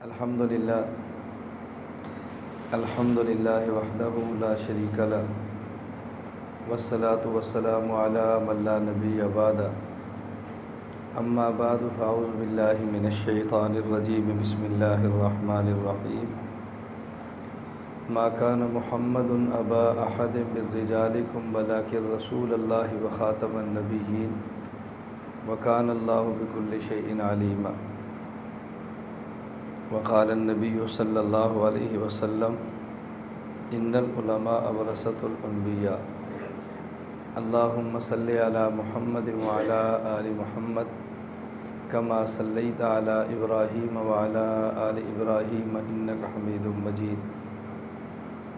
الحمد للہ وحدہ لا شریک لہ والصلاة والسلام علی من لا نبی بعدہ اما بعد فاعوذ باللہ من الشیطان الرجیم بسم اللہ الرحمن الرحیم ما کان محمد ابا احد من رجالکم ولکن رسول اللہ وخاتم النبیین وکان اللہ بکل شیء علیما وقال النبی صلی اللہ علیہ وسلم ان العلماء ورثۃ الانبیاء اللہم صلی علی محمد وعلی آل محمد کما صلیت علی ابراہیم وعلی آل ابراہیم انک حمید مجید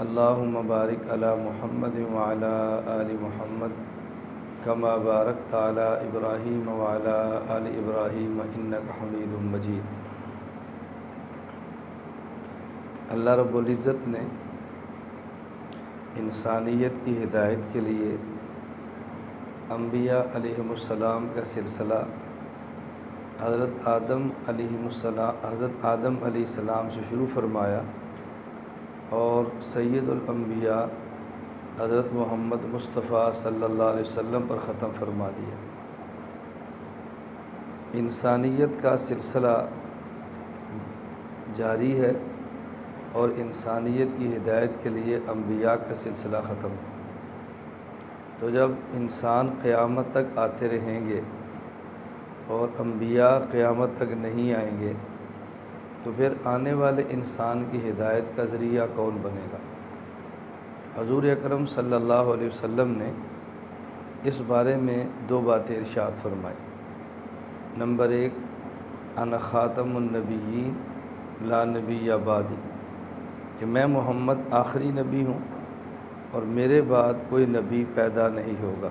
اللہم بارک علی محمد وعلی آل محمد کما بارکت علی ابراہیم وعلی آل ابراہیم انک حمید مجید۔ اللہ رب العزت نے انسانیت کی ہدایت کے لیے انبیاء علیہم السلام کا سلسلہ حضرت آدم علیہ السلام سے شروع فرمایا اور سید الانبیاء حضرت محمد مصطفیٰ صلی اللہ علیہ وسلم پر ختم فرما دیا۔ انسانیت کا سلسلہ جاری ہے اور انسانیت کی ہدایت کے لیے انبیاء کا سلسلہ ختم ہے۔ تو جب انسان قیامت تک آتے رہیں گے اور انبیاء قیامت تک نہیں آئیں گے تو پھر آنے والے انسان کی ہدایت کا ذریعہ کون بنے گا؟ حضور اکرم صلی اللہ علیہ وسلم نے اس بارے میں دو باتیں ارشاد فرمائی۔ نمبر 1، انا خاتم النبیین لا نبی بعدی، کہ میں محمد آخری نبی ہوں اور میرے بعد کوئی نبی پیدا نہیں ہوگا،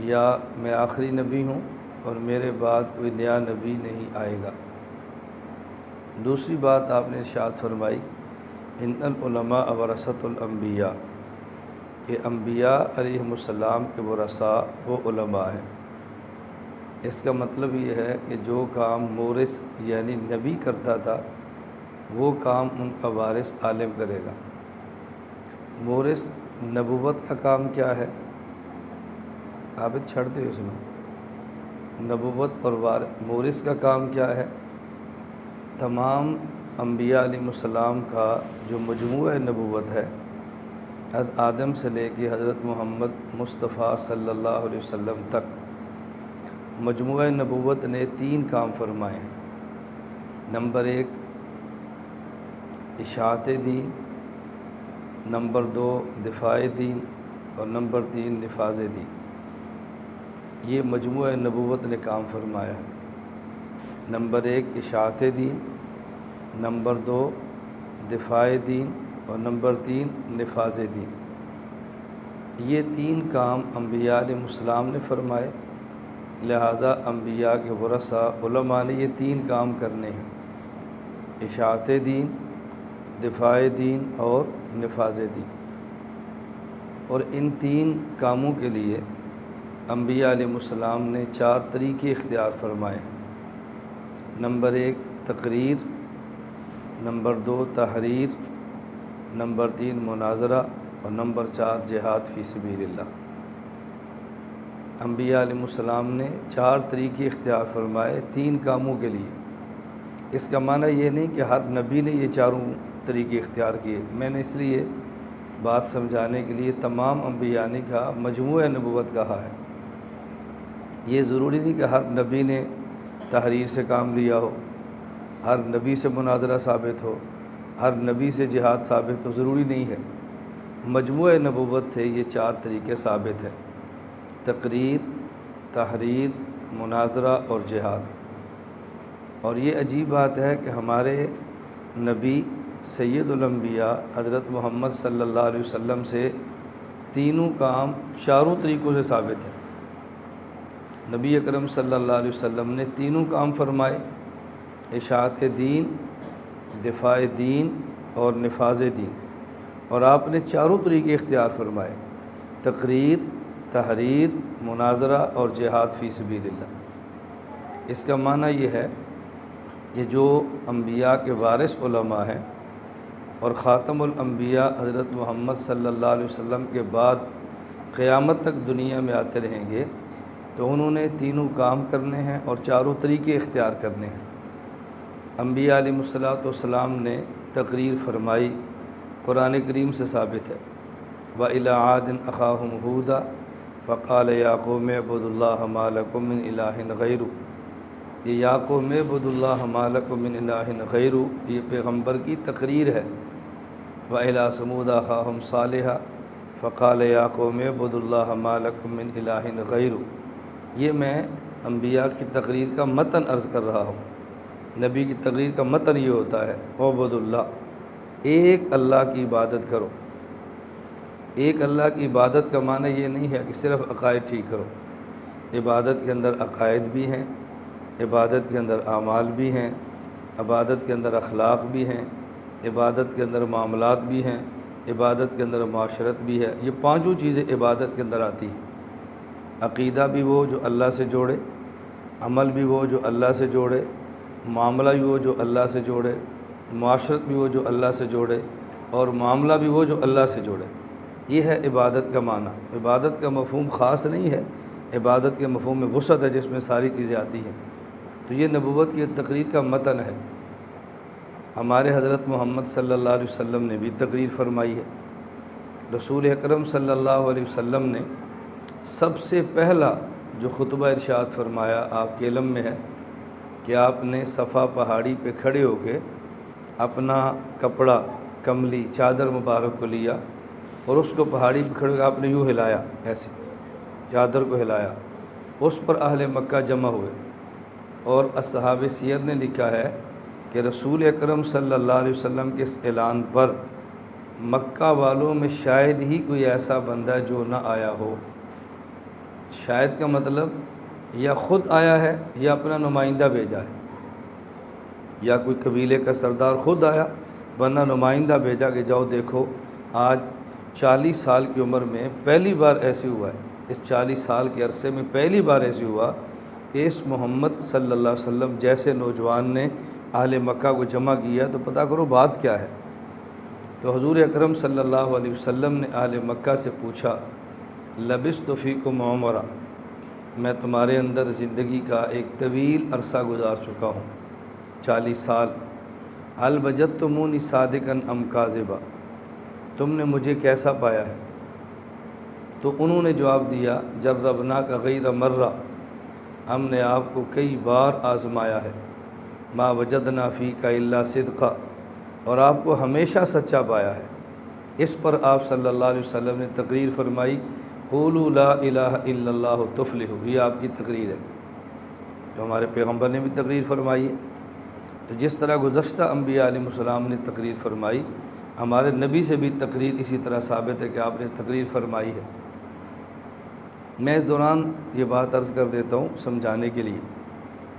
یا میں آخری نبی ہوں اور میرے بعد کوئی نیا نبی نہیں آئے گا۔ دوسری بات آپ نے ارشاد فرمائی ان العلماء ورثۃ الانبیاء، کہ انبیاء علیہم السلام کے ورثاء وہ علماء ہیں۔ اس کا مطلب یہ ہے کہ جو کام مورث یعنی نبی کرتا تھا وہ کام ان کا وارث عالم کرے گا۔ مورث نبوت کا کام کیا ہے؟ عابد چھڑ دے اس میں۔ نبوت اور مورث کا کام کیا ہے؟ تمام انبیاء علیہ السلام کا جو مجموعہ نبوت ہے، حضرت آدم سے لے کے حضرت محمد مصطفیٰ صلی اللہ علیہ وسلم تک، مجموعہ نبوت نے 3 کام فرمائے ہیں۔ نمبر 1، اشاعت دین، نمبر 2، دفاع دین، اور نمبر 3، نفاذ دین۔ یہ مجموعہ نبوت نے کام فرمایا ہے۔ نمبر 1، اشاعت دین، نمبر 2، دفاع دین، اور نمبر 3، نفاذ دین۔ یہ 3 کام انبیاء علیہ السلام نے فرمائے، لہٰذا انبیاء کے ورثاء علماء نے یہ 3 کام کرنے ہیں: اشاعت دین، دفاع دین اور نفاذ دین۔ اور ان 3 کاموں کے لیے انبیاء علیہ السلام نے 4 طریقے اختیار فرمائے ہیں۔ نمبر 1، تقریر، نمبر 2، تحریر، نمبر 3، مناظرہ، اور نمبر 4، جہاد فی سبیل اللہ۔ انبیاء علیہ السلام نے 4 طریقے اختیار فرمائے 3 کاموں کے لیے۔ اس کا معنی یہ نہیں کہ ہر نبی نے یہ 4 طریقے اختیار کیے۔ میں نے اس لیے بات سمجھانے کے لیے تمام انبیاء نے کہا، مجموعہ نبوت کہا ہے۔ یہ ضروری نہیں کہ ہر نبی نے تحریر سے کام لیا ہو، ہر نبی سے مناظرہ ثابت ہو، ہر نبی سے جہاد ثابت ہو، ضروری نہیں ہے۔ مجموعہ نبوت سے یہ 4 طریقے ثابت ہیں: تقریر، تحریر، مناظرہ اور جہاد۔ اور یہ عجیب بات ہے کہ ہمارے نبی سید الانبیاء حضرت محمد صلی اللہ علیہ وسلم سے تینوں کام 4 طریقوں سے ثابت ہیں۔ نبی اکرم صلی اللہ علیہ وسلم نے تینوں کام فرمائے: اشاعت دین، دفاع دین اور نفاذ دین۔ اور آپ نے 4 طریقے اختیار فرمائے: تقریر، تحریر، مناظرہ اور جہاد فی سبیل اللہ۔ اس کا معنی یہ ہے یہ جو انبیاء کے وارث علماء ہیں اور خاتم الانبیاء حضرت محمد صلی اللہ علیہ وسلم کے بعد قیامت تک دنیا میں آتے رہیں گے، تو انہوں نے تینوں کام کرنے ہیں اور چاروں طریقے اختیار کرنے ہیں۔ انبیاء علیہ الصلوۃ والسلام نے تقریر فرمائی، قرآن کریم سے ثابت ہے، وَإِلَىٰ عَادٍ أَخَاهُمْ هُودًا فَقَالَ يَا قَوْمِ اعْبُدُوا اللَّهَ مَا لَكُم مِّنْ إِلَٰهٍ غَيْرُهُ۔ یہ یا قوم اعبدوا اللہ ما لکم من الہ غیرہ، یہ پیغمبر کی تقریر ہے۔ وَإِلَىٰ ثَمُودَ أَخَاهُمْ صَالِحًا فَقَالَ يَا قَوْمِ اعْبُدُوا اللَّهَ مَا لَكُم مِّنْ إِلَٰهٍ غَيْرُهُ۔ یہ میں انبیاء کی تقریر کا متن عرض کر رہا ہوں۔ نبی کی تقریر کا متن یہ ہوتا ہے، اعبدوا اللہ، ایک اللہ کی عبادت کرو۔ ایک اللہ کی عبادت کا معنی یہ نہیں ہے کہ صرف عقائد ٹھیک کرو۔ عبادت کے اندر عقائد بھی ہیں، عبادت کے اندر اعمال بھی ہیں، عبادت کے اندر اخلاق بھی ہیں، عبادت کے اندر معاملات بھی ہیں، عبادت کے اندر معاشرت بھی ہے۔ یہ پانچوں چیزیں عبادت کے اندر آتی ہیں۔ عقیدہ بھی وہ جو اللہ سے جوڑے، عمل بھی وہ جو اللہ سے جوڑے، معاملہ بھی وہ جو اللہ سے جوڑے، معاشرت بھی وہ جو اللہ سے جوڑے، اور معاملہ بھی وہ جو اللہ سے جوڑے۔ یہ ہے عبادت کا معنی۔ عبادت کا مفہوم خاص نہیں ہے، عبادت کے مفہوم میں وسعت ہے جس میں ساری چیزیں آتی ہیں۔ تو یہ نبوت کی تقریر کا متن ہے۔ ہمارے حضرت محمد صلی اللہ علیہ وسلم نے بھی تقریر فرمائی ہے۔ رسول اکرم صلی اللہ علیہ وسلم نے سب سے پہلا جو خطبہ ارشاد فرمایا آپ کے علم میں ہے کہ آپ نے صفا پہاڑی پہ کھڑے ہو کے اپنا کپڑا، کملی، چادر مبارک کو لیا اور اس کو پہاڑی پہ کھڑے ہو کے آپ نے یوں ہلایا، ایسے چادر کو ہلایا، اس پر اہل مکہ جمع ہوئے۔ اور اصحاب سیر نے لکھا ہے کہ رسول اکرم صلی اللہ علیہ وسلم کے اس اعلان پر مکہ والوں میں شاید ہی کوئی ایسا بندہ جو نہ آیا ہو۔ شاید کا مطلب یا خود آیا ہے یا اپنا نمائندہ بھیجا ہے، یا کوئی قبیلے کا سردار خود آیا، ورنہ نمائندہ بھیجا کہ جاؤ دیکھو آج 40 سال کی عمر میں پہلی بار ایسے ہوا ہے، اس 40 سال کے عرصے میں پہلی بار ایسے ہوا کہ اس محمد صلی اللہ علیہ وسلم جیسے نوجوان نے اہل مکہ کو جمع کیا، تو پتہ کرو بات کیا ہے۔ تو حضور اکرم صلی اللہ علیہ وسلم نے اہل مکہ سے پوچھا، لبثت فیکم عمرا، میں تمہارے اندر زندگی کا ایک طویل عرصہ گزار چکا ہوں، 40 سال، هل وجدتمونی صادقا ام کاذبا، تم نے مجھے کیسا پایا ہے؟ تو انہوں نے جواب دیا، جربناک غیر مرہ، ہم نے آپ کو کئی بار آزمایا ہے، ما وجدنا فیک الا صدقا، اور آپ کو ہمیشہ سچا پایا ہے۔ اس پر آپ صلی اللہ علیہ وسلم نے تقریر فرمائی، قولوا لا الہ الا اللہ تفلحوا، یہ آپ کی تقریر ہے جو ہمارے پیغمبر نے بھی تقریر فرمائی ہے۔ تو جس طرح گزشتہ انبیاء علیہ السلام نے تقریر فرمائی، ہمارے نبی سے بھی تقریر اسی طرح ثابت ہے کہ آپ نے تقریر فرمائی ہے۔ میں اس دوران یہ بات عرض کر دیتا ہوں سمجھانے کے لیے۔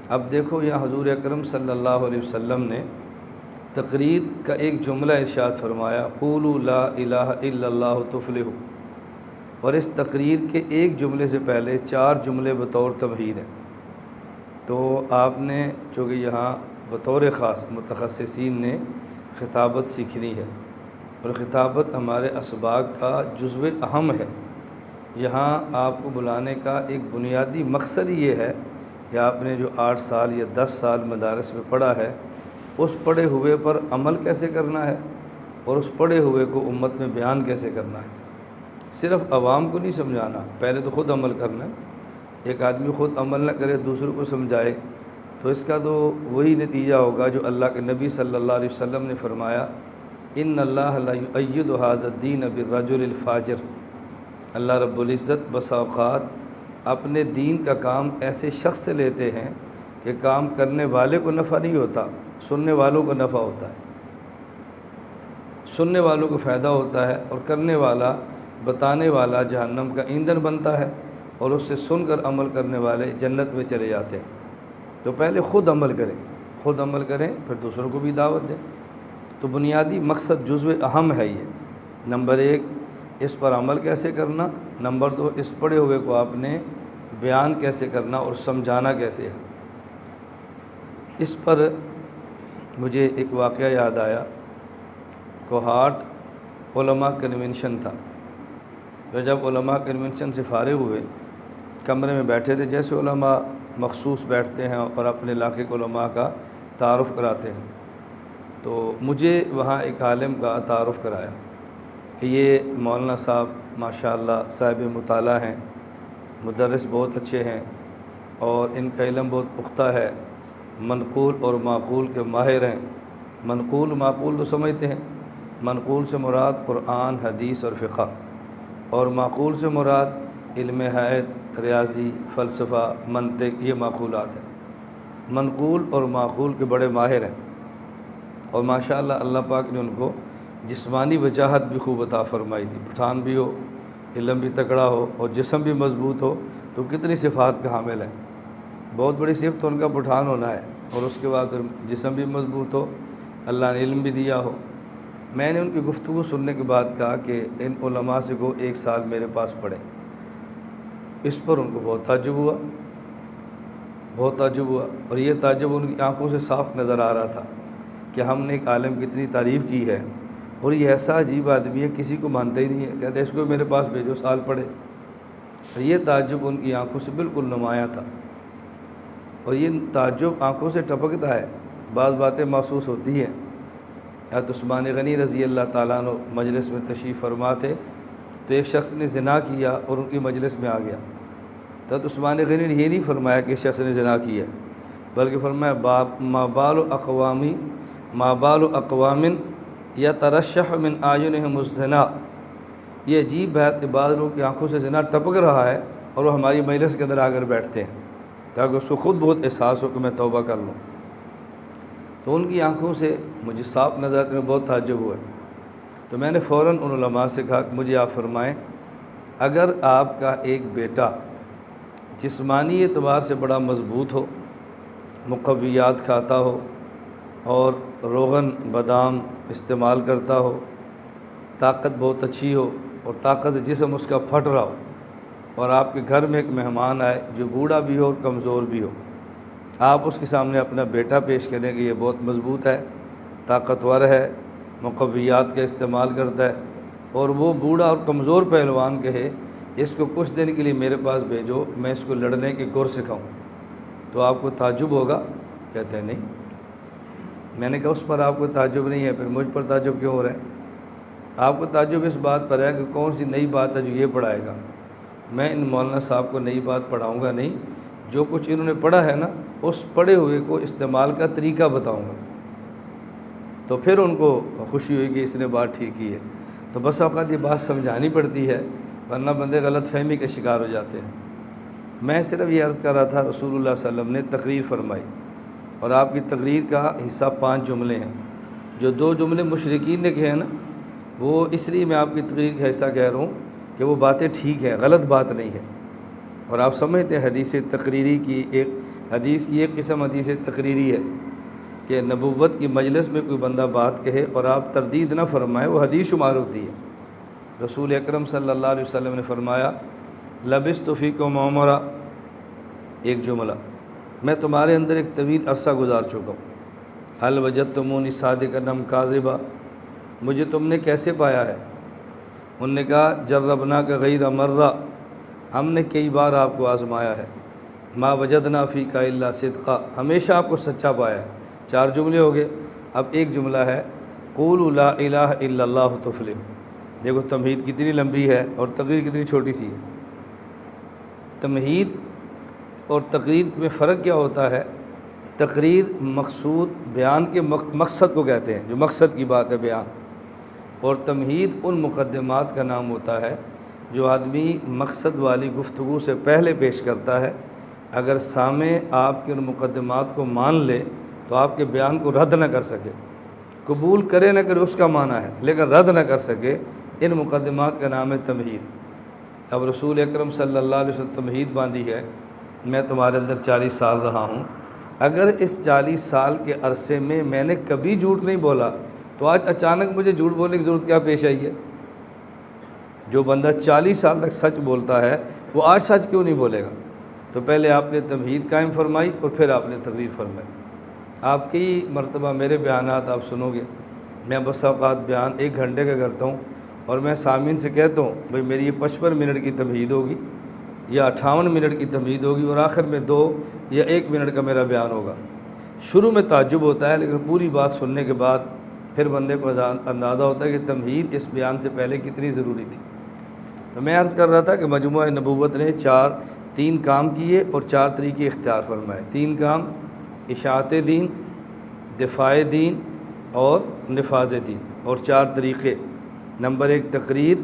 اب دیکھو یہاں حضور اکرم صلی اللہ علیہ وسلم نے تقریر کا ایک جملہ ارشاد فرمایا، قولوا لا الہ الا اللہ تفلحوا، اور اس تقریر کے ایک جملے سے پہلے 4 جملے بطور تمہید ہیں۔ تو آپ نے چونکہ یہاں بطور خاص متخصصین نے خطابت سیکھنی ہے، اور خطابت ہمارے اسباق کا جزو اہم ہے۔ یہاں آپ کو بلانے کا ایک بنیادی مقصد یہ ہے کہ آپ نے جو 8 سال یا 10 سال مدارس میں پڑھا ہے، اس پڑھے ہوئے پر عمل کیسے کرنا ہے، اور اس پڑھے ہوئے کو امت میں بیان کیسے کرنا ہے۔ صرف عوام کو نہیں سمجھانا، پہلے تو خود عمل کرنا ہے۔ ایک آدمی خود عمل نہ کرے، دوسروں کو سمجھائے، تو اس کا تو وہی نتیجہ ہوگا جو اللہ کے نبی صلی اللہ علیہ وسلم نے فرمایا، ان اللہ لا یؤید ھذا الدین بالرجل الفاجر، اللہ رب العزت بسا اوقات اپنے دین کا کام ایسے شخص سے لیتے ہیں کہ کام کرنے والے کو نفع نہیں ہوتا، سننے والوں کو نفع ہوتا ہے، سننے والوں کو فائدہ ہوتا ہے، اور کرنے والا، بتانے والا جہنم کا ایندھن بنتا ہے، اور اس سے سن کر عمل کرنے والے جنت میں چلے جاتے ہیں۔ تو پہلے خود عمل کریں، خود عمل کریں، پھر دوسروں کو بھی دعوت دیں۔ تو بنیادی مقصد جزو اہم ہے یہ۔ نمبر 1 اس پر عمل کیسے کرنا، نمبر 2 اس پڑھے ہوئے کو آپ نے بیان کیسے کرنا اور سمجھانا کیسے ہے۔ اس پر مجھے ایک واقعہ یاد آیا۔ کوہاٹ علماء کنونشن تھا، تو جب علماء کنونشن سے فارغ ہوئے، کمرے میں بیٹھے تھے، جیسے علماء مخصوص بیٹھتے ہیں اور اپنے علاقے کے علماء کا تعارف کراتے ہیں، تو مجھے وہاں ایک عالم کا تعارف کرایا کہ یہ مولانا صاحب ماشاءاللہ صاحب مطالعہ ہیں، مدرس بہت اچھے ہیں اور ان کا علم بہت پختہ ہے، منقول اور معقول کے ماہر ہیں۔ منقول معقول تو سمجھتے ہیں، منقول سے مراد قرآن، حدیث اور فقہ، اور معقول سے مراد علم حیات، ریاضی، فلسفہ، منطق، یہ معقولات ہیں۔ منقول اور معقول کے بڑے ماہر ہیں، اور ماشاءاللہ اللہ پاک نے ان کو جسمانی وجاہت بھی خوب عطا فرمائی تھی۔ پٹھان بھی ہو، علم بھی تکڑا ہو اور جسم بھی مضبوط ہو، تو کتنی صفات کا حامل ہے۔ بہت بڑی صفت تو ان کا پٹھان ہونا ہے، اور اس کے بعد پھر جسم بھی مضبوط ہو، اللہ نے علم بھی دیا ہو۔ میں نے ان کی گفتگو سننے کے بعد کہا کہ ان علماء سے کو ایک سال میرے پاس پڑھے۔ اس پر ان کو بہت تعجب ہوا، بہت تعجب ہوا، اور یہ تعجب ان کی آنکھوں سے صاف نظر آ رہا تھا کہ ہم نے ایک عالم کی اتنی تعریف کی ہے اور یہ ایسا عجیب آدمی ہے، کسی کو مانتا ہی نہیں ہے، کہتے اس کو میرے پاس بھیجو، سال پڑھے۔ اور یہ تعجب ان کی آنکھوں سے بالکل نمایاں تھا، اور یہ تعجب آنکھوں سے ٹپکتا ہے۔ بعض باتیں محسوس ہوتی ہیں۔ حضرت عثمان غنی رضی اللہ تعالیٰ عنہ مجلس میں تشریف فرما تھے، تو ایک شخص نے زنا کیا اور ان کی مجلس میں آ گیا۔ تو حضرت عثمان غنی نے یہ نہیں فرمایا کہ اس شخص نے زنا کیا، بلکہ فرمایا ما بال اقوام یترشح من اعینہم الزنا، یہ عجیب بات کہ بعض لوگوں کی آنکھوں سے زنا ٹپک رہا ہے اور وہ ہماری مجلس کے اندر آ کر بیٹھتے ہیں تاکہ اس کو خود بہت احساس ہو کہ میں توبہ کر لوں۔ تو ان کی آنکھوں سے مجھے صاف نظر آتے میں بہت تعجب ہوا۔ تو میں نے فوراً ان علماء سے کہا کہ مجھے آپ فرمائیں، اگر آپ کا ایک بیٹا جسمانی اعتبار سے بڑا مضبوط ہو، مقویات کھاتا ہو اور روغن بادام استعمال کرتا ہو، طاقت بہت اچھی ہو اور طاقت جسم اس کا پھٹ رہا ہو، اور آپ کے گھر میں ایک مہمان آئے جو بوڑھا بھی ہو اور کمزور بھی ہو، آپ اس کے سامنے اپنا بیٹا پیش کریں کہ یہ بہت مضبوط ہے، طاقتور ہے، مقویات کا استعمال کرتا ہے، اور وہ بوڑھا اور کمزور پہلوان کہے اس کو کچھ دن کے لیے میرے پاس بھیجو، میں اس کو لڑنے کے گر سکھاؤں، تو آپ کو تعجب ہوگا؟ کہتے ہیں نہیں۔ میں نے کہا اس پر آپ کو تعجب نہیں ہے، پھر مجھ پر تعجب کیوں ہو رہا ہے؟ آپ کو تعجب اس بات پر ہے کہ کون سی نئی بات ہے جو یہ پڑھائے گا۔ میں ان مولانا صاحب کو نئی بات پڑھاؤں گا نہیں، جو کچھ انہوں نے پڑھا ہے نا اس پڑھے ہوئے کو استعمال کا طریقہ بتاؤں گا۔ تو پھر ان کو خوشی ہوئی کہ اس نے بات ٹھیک کی ہے۔ تو بس اوقات یہ بات سمجھانی پڑتی ہے، ورنہ بندے غلط فہمی کے شکار ہو جاتے ہیں۔ میں صرف یہ عرض کر رہا تھا، رسول اللہ صلی اللہ علیہ وسلم نے تقریر فرمائی، اور آپ کی تقریر کا حصہ 5 جملے ہیں۔ جو 2 جملے مشرکین نے کہے ہیں نا، وہ اس لیے میں آپ کی تقریر کا حصہ کہہ رہا ہوں کہ وہ باتیں ٹھیک ہیں، غلط بات نہیں ہے۔ اور آپ سمجھتے ہیں حدیث تقریری کی ایک قسم حدیث تقریری ہے کہ نبوت کی مجلس میں کوئی بندہ بات کہے اور آپ تردید نہ فرمائے، وہ حدیث شمار ہوتی ہے۔ رسول اکرم صلی اللہ علیہ وسلم نے فرمایا لبثت فیکم عمرا، ایک جملہ، میں تمہارے اندر ایک طویل عرصہ گزار چکا ہوں۔ حل وجدتمونی صادقا ام کاذبا، مجھے تم نے کیسے پایا ہے؟ انہوں نے کہا جربنا کا غیر مرہ، ہم نے کئی بار آپ کو آزمایا ہے۔ ما وجدنا فیک الا صدقا، ہمیشہ آپ کو سچا پایا ہے۔ 4 جملے ہو گئے، اب ایک جملہ ہے قولوا لا الہ الا اللہ تفلحوا۔ دیکھو تمہید کتنی لمبی ہے اور تقریر کتنی چھوٹی سی ہے۔ تمہید اور تقریر میں فرق کیا ہوتا ہے؟ تقریر مقصود بیان کے مقصد کو کہتے ہیں، جو مقصد کی بات ہے بیان، اور تمہید ان مقدمات کا نام ہوتا ہے جو آدمی مقصد والی گفتگو سے پہلے پیش کرتا ہے۔ اگر سامع آپ کے ان مقدمات کو مان لے تو آپ کے بیان کو رد نہ کر سکے، قبول کرے نہ کرے اس کا معنی ہے، لیکن رد نہ کر سکے، ان مقدمات کا نام ہے تمہید۔ اب رسول اکرم صلی اللہ علیہ وسلم تمہید باندھی ہے، میں تمہارے اندر 40 سال رہا ہوں، اگر اس 40 سال کے عرصے میں میں نے کبھی جھوٹ نہیں بولا تو آج اچانک مجھے جھوٹ بولنے کی ضرورت کیا پیش آئی ہے؟ جو بندہ 40 سال تک سچ بولتا ہے وہ آج سچ کیوں نہیں بولے گا؟ تو پہلے آپ نے تمہید قائم فرمائی اور پھر آپ نے تقریر فرمائی۔ آپ کی مرتبہ میرے بیانات آپ سنو گے، میں بس اوقات بیان 1 گھنٹے کا کرتا ہوں اور میں سامعین سے کہتا ہوں بھئی میری یہ 55 منٹ کی تمہید ہوگی یا 58 منٹ کی تمہید ہوگی اور آخر میں 2 یا 1 منٹ کا میرا بیان ہوگا۔ شروع میں تعجب ہوتا ہے، لیکن پوری بات سننے کے بعد پھر بندے کو اندازہ ہوتا ہے کہ تمہید اس بیان سے پہلے کتنی ضروری تھی۔ تو میں عرض کر رہا تھا کہ مجموعہ نبوت نے 3 کام کیے اور 4 طریقے اختیار فرمائے۔ 3 کام: اشاعت دین، دفاع دین اور نفاذ دین، اور 4 طریقے: نمبر 1 تقریر،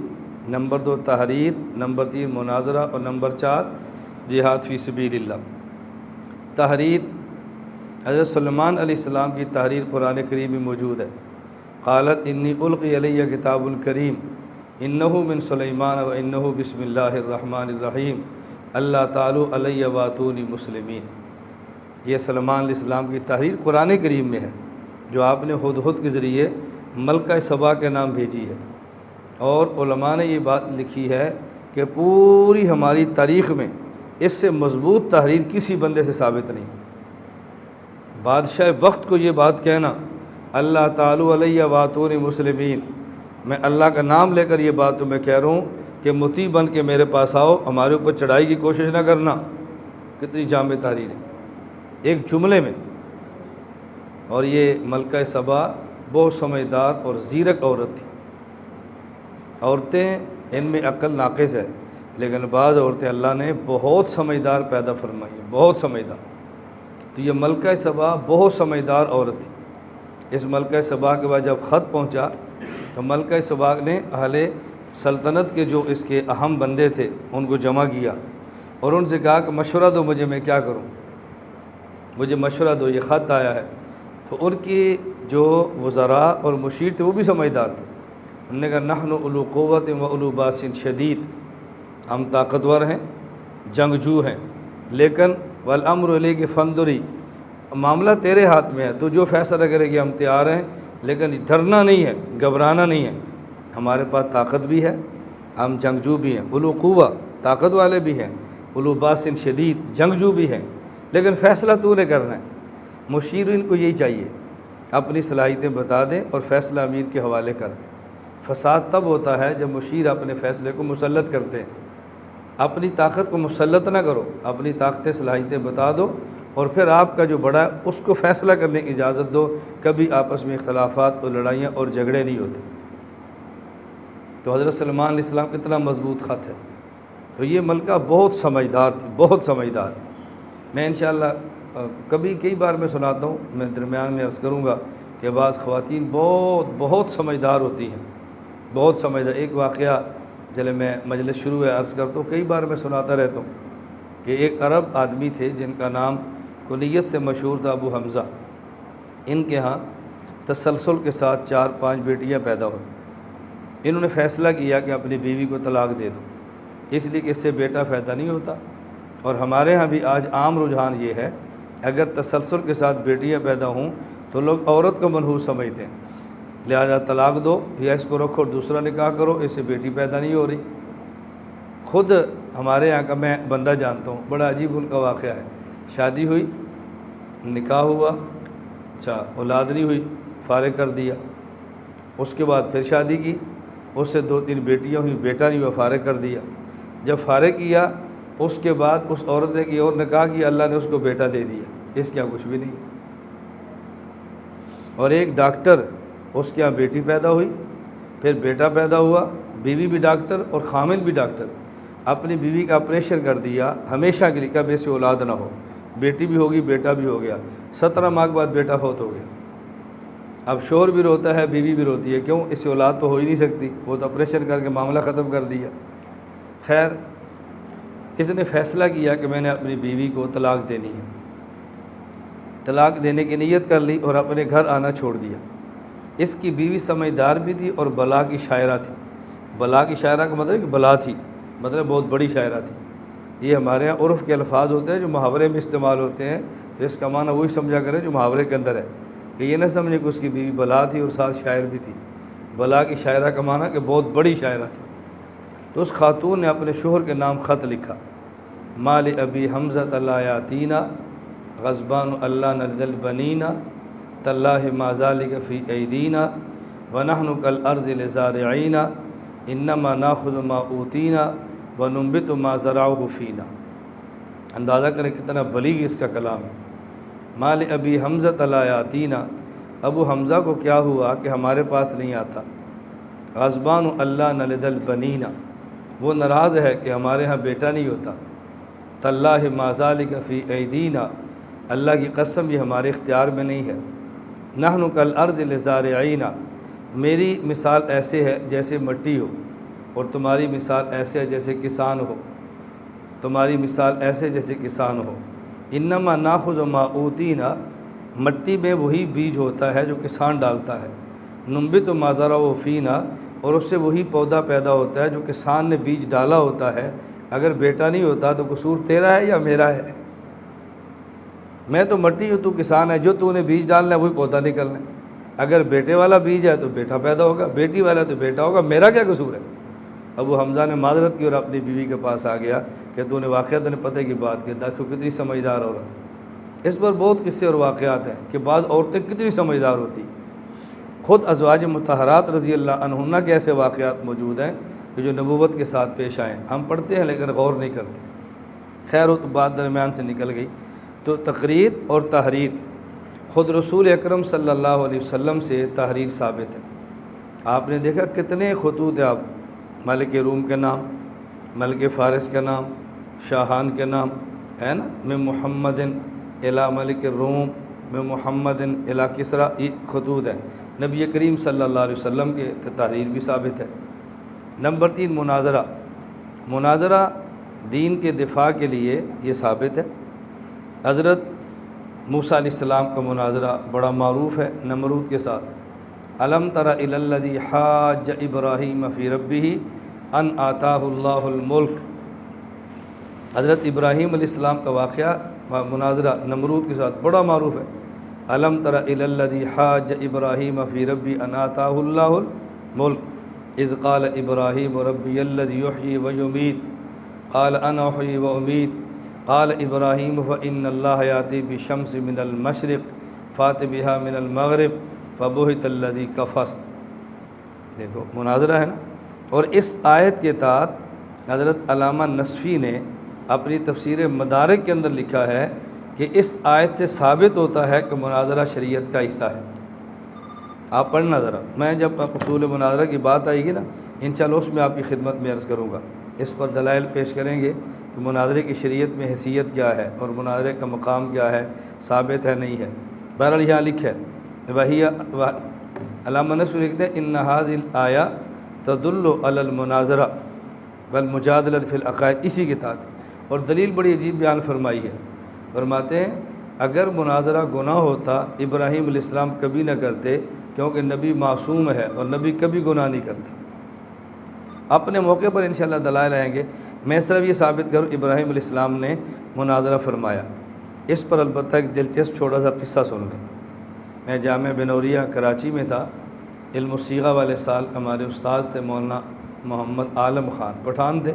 نمبر 2 تحریر، نمبر 3 مناظرہ، اور نمبر 4 جہاد فی سبیل اللہ۔ تحریر: حضرت سلیمان علیہ السلام کی تحریر قرآن کریم میں موجود ہے۔ قالت انی القی علیہ کتاب کریم انہ من سلیمان و انہ بسم اللہ الرحمن الرحیم اللہ تعالی علیہ واتونی مسلمین۔ یہ سلیمان علیہ السلام کی تحریر قرآن کریم میں ہے، جو آپ نے ہدہد کے ذریعے ملکہ سبا کے نام بھیجی ہے۔ اور علماء نے یہ بات لکھی ہے کہ پوری ہماری تاریخ میں اس سے مضبوط تحریر کسی بندے سے ثابت نہیں۔ بادشاہ وقت کو یہ بات کہنا، اللہ تعالی علیہ واتونی مسلمین، میں اللہ کا نام لے کر یہ بات تمہیں کہہ رہا ہوں کہ مطیع بن کے میرے پاس آؤ، ہمارے اوپر چڑھائی کی کوشش نہ کرنا۔ کتنی جامع تحریر ہے ایک جملے میں۔ اور یہ ملکہ سبا بہت سمجھدار اور زیرک عورت تھی۔ عورتیں ان میں عقل ناقص ہے، لیکن بعض عورتیں اللہ نے بہت سمجھدار پیدا فرمائی ہیں، بہت سمجھدار۔ تو یہ ملکہ سبا بہت سمجھدار عورت تھی۔ اس ملکہ سبا کے بعد جب خط پہنچا تو ملکہ سبا نے اہل سلطنت کے جو اس کے اہم بندے تھے ان کو جمع کیا اور ان سے کہا کہ مشورہ دو مجھے، میں کیا کروں، مجھے مشورہ دو، یہ خط آیا ہے۔ تو ان کی جو وزراء اور مشیر تھے وہ بھی سمجھدار تھے۔ انہوں نے کہا نحن اولو قوت و اولو باس شدید، ہم طاقتور ہیں، جنگجو ہیں، لیکن والامر الیک فانظری، معاملہ تیرے ہاتھ میں ہے، تو جو فیصلہ کرے گی ہم تیار ہیں، لیکن ڈرنا نہیں ہے، گھبرانا نہیں ہے، ہمارے پاس طاقت بھی ہے، ہم جنگجو بھی ہیں، اولو قوہ طاقت والے بھی ہیں، اولو باس شدید جنگجو بھی ہیں، لیکن فیصلہ تو نے کرنا ہے۔ مشیرین کو یہی چاہیے، اپنی صلاحیتیں بتا دیں اور فیصلہ امیر کے حوالے کر دیں۔ فساد تب ہوتا ہے جب مشیر اپنے فیصلے کو مسلط کرتے ہیں۔ اپنی طاقت کو مسلط نہ کرو، اپنی طاقتیں صلاحیتیں بتا دو اور پھر آپ کا جو بڑا ہے اس کو فیصلہ کرنے کی اجازت دو۔ کبھی آپس میں اختلافات اور لڑائیاں اور جھگڑے نہیں ہوتے۔ تو حضرت سلیمان علیہ السلام کتنا مضبوط خط ہے۔ تو یہ ملکہ بہت سمجھدار تھی، بہت سمجھدار۔ میں انشاءاللہ کئی بار میں سناتا ہوں، میں درمیان میں عرض کروں گا کہ بعض خواتین بہت سمجھدار ہوتی ہیں، بہت سمجھدار۔ ایک واقعہ چلے میں مجلس شروع ہے عرض کرتا ہوں، کئی بار میں سناتا رہتا ہوں کہ ایک عرب آدمی تھے جن کا نام کنیت سے مشہور تھا ابو حمزہ۔ ان کے ہاں تسلسل کے ساتھ 4-5 بیٹیاں پیدا ہوئیں۔ انہوں نے فیصلہ کیا کہ اپنی بیوی کو طلاق دے دو، اس لیے کہ اس سے بیٹا پیدا نہیں ہوتا۔ اور ہمارے ہاں بھی آج عام رجحان یہ ہے، اگر تسلسل کے ساتھ بیٹیاں پیدا ہوں تو لوگ عورت کو منحوس سمجھتے ہیں، لہذا طلاق دو یا اس کو رکھو اور دوسرا نکاح کرو، اس سے بیٹی پیدا نہیں ہو رہی۔ خود ہمارے یہاں کا میں بندہ جانتا ہوں، بڑا عجیب ان کا واقعہ ہے۔ شادی ہوئی، نکاح ہوا، اچھا اولاد نہیں ہوئی، فارغ کر دیا۔ اس کے بعد پھر شادی کی، اس سے 2-3 بیٹیاں ہوئیں، بیٹا نہیں ہوا، فارغ کر دیا۔ جب فارغ کیا اس کے بعد اس عورت نے کی اور نکاح کیا، اللہ نے اس کو بیٹا دے دیا، اس کے یہاں کچھ بھی نہیں۔ اور ایک ڈاکٹر، اس کے یہاں بیٹی پیدا ہوئی، پھر بیٹا پیدا ہوا، بیوی بھی ڈاکٹر اور خامد بھی ڈاکٹر۔ اپنی بیوی کا آپریشن کر دیا ہمیشہ کے لیے، کب ایسے اولاد نہ ہو، بیٹی بھی ہوگی بیٹا بھی ہو گیا۔ 17 ماہ کے بعد بیٹا فوت ہو گیا۔ اب شوہر بھی روتا ہے، بیوی بھی روتی ہے، کیوں؟ اس سے اولاد تو ہو ہی نہیں سکتی، وہ تو آپریشن کر کے معاملہ ختم کر دیا۔ خیر، اس نے فیصلہ کیا کہ میں نے اپنی بیوی کو طلاق دینی ہے۔ طلاق دینے کی نیت کر لی اور اپنے گھر آنا چھوڑ دیا۔ اس کی بیوی سمجھدار بھی تھی اور بلا کی شاعرہ تھی۔ بلا کی شاعرہ کا مطلب کہ بلا تھی، مطلب بہت بڑی شاعرہ تھی۔ یہ ہمارے یہاں عرف کے الفاظ ہوتے ہیں جو محاورے میں استعمال ہوتے ہیں، تو اس کا معنی وہی سمجھا کریں جو محاورے کے اندر ہے، کہ یہ نہ سمجھے کہ اس کی بیوی بلا تھی اور ساتھ شاعر بھی تھی۔ بلا کی شاعرہ کا معنی کہ بہت بڑی شاعرہ تھی۔ تو اس خاتون نے اپنے شوہر کے نام خط لکھا، مال ابی حمزہ لا یاتینا غضبان اللہ نلد البنینا تاللہ ما ذالک فی ایدینا ونحن کالارض لزارعین انما ناخذ ما اوتینا وننبت ما زرعہ فینا۔ اندازہ کریں کتنا بلیغ اس کا کلام ہے۔ مال ابی حمزہ لا یاتینا، ابو حمزہ کو کیا ہوا کہ ہمارے پاس نہیں آتا۔ غضبان اللہ نلد البنینا، وہ ناراض ہے کہ ہمارے ہاں بیٹا نہیں ہوتا۔ تاللہ ما ذالک فی ایدینا، اللہ کی قسم یہ ہمارے اختیار میں نہیں ہے۔ نحن کالارض لزارعین، میری مثال ایسے ہے جیسے مٹی ہو، اور تمہاری مثال ایسے ہے جیسے کسان ہو، تمہاری مثال ایسے جیسے کسان ہو۔ انما ناخذ ما اوتینا، مٹی میں وہی بیج ہوتا ہے جو کسان ڈالتا ہے۔ ننبت ما زرعہ فینا، اور اس سے وہی پودا پیدا ہوتا ہے جو کسان نے بیج ڈالا ہوتا ہے۔ اگر بیٹا نہیں ہوتا تو قصور تیرا ہے یا میرا ہے؟ میں تو مٹی ہوں، تو کسان ہے، جو تو نے بیج ڈالنا ہے وہی پودا نکلنا ہے۔ اگر بیٹے والا بیج ہے تو بیٹا پیدا ہوگا، بیٹی والا تو بیٹا ہوگا، میرا کیا قصور ہے؟ ابو حمزہ نے معذرت کی اور اپنی بیوی کے پاس آ گیا کہ تو نے واقعات نے پتہ کی بات کی، دیکھو کتنی سمجھدار عورت۔ اس پر بہت قصے اور واقعات ہیں کہ بعض عورتیں کتنی سمجھدار ہوتی، خود ازواج مطہرات رضی اللہ عنہن کے ایسے واقعات موجود ہیں کہ جو نبوت کے ساتھ پیش آئیں۔ ہم پڑھتے ہیں لیکن غور نہیں کرتے۔ خیر وہ تو بات درمیان سے نکل گئی۔ تو تقریر اور تحریر، خود رسول اکرم صلی اللہ علیہ وسلم سے تحریر ثابت ہے۔ آپ نے دیکھا کتنے خطوط ہیں، آپ ملک روم کے نام، ملک فارس کے نام، شاہان کے نام ہے نا، میں محمد الی ملک الروم، میں محمد الی کسریٰ، یہ خطوط ہے۔ نبی کریم صلی اللہ علیہ وسلم کے تحریر بھی ثابت ہے۔ نمبر 3 مناظرہ، مناظرہ دین کے دفاع کے لیے یہ ثابت ہے۔ حضرت موسیٰ علیہ السلام کا مناظرہ بڑا معروف ہے نمرود کے ساتھ۔ الم تر الی الذی حاج ابراہیم فی ربہ ان آتاہ اللہ الملک، حضرت ابراہیم علیہ السلام کا واقعہ مناظرہ نمرود کے ساتھ بڑا معروف ہے۔ الم تر الی الذی حاج ابراہیم فی ربہ ان آتاہ اللہ الملک اذ قال ابراہیم ربی الذی یحیی ویمیت قال انا احیی وامیت قال ابراہیم فإن اللہ یأتی بالشمس من المشرق فات بہا من المغرب فبہت الذی کفر۔ دیکھو مناظرہ ہے نا۔ اور اس آیت کے تحت حضرت علامہ نصفی نے اپنی تفسیر مدارک کے اندر لکھا ہے کہ اس آیت سے ثابت ہوتا ہے کہ مناظرہ شریعت کا حصہ ہے۔ آپ پڑھنا ذرا، میں جب اصول مناظرہ کی بات آئے گی نا انشاءاللہ اس میں آپ کی خدمت میں عرض کروں گا، اس پر دلائل پیش کریں گے کہ مناظرے کی شریعت میں حیثیت کیا ہے اور مناظرے کا مقام کیا ہے، ثابت ہے نہیں ہے۔ بہرحال یہاں لکھا ہے وہی علامہ نصفی لکھتے ہیں ان ھذہ الآیہ تدل علی المناظرہ والمجادلۃ فی العقائد، اسی کے تحت۔ اور دلیل بڑی عجیب بیان فرمائی ہے، فرماتے ہیں اگر مناظرہ گناہ ہوتا ابراہیم علیہ السلام کبھی نہ کرتے، کیونکہ نبی معصوم ہے اور نبی کبھی گناہ نہیں کرتا۔ اپنے موقع پر انشاءاللہ دلائل آئیں گے، میں صرف یہ ثابت کروں ابراہیم علیہ السلام نے مناظرہ فرمایا۔ اس پر البتہ ایک دلچسپ چھوٹا سا قصہ سن لیں۔ میں جامعہ بنوریہ کراچی میں تھا، علم الصیغہ والے سال ہمارے استاد تھے مولانا محمد عالم خان، پٹھان تھے،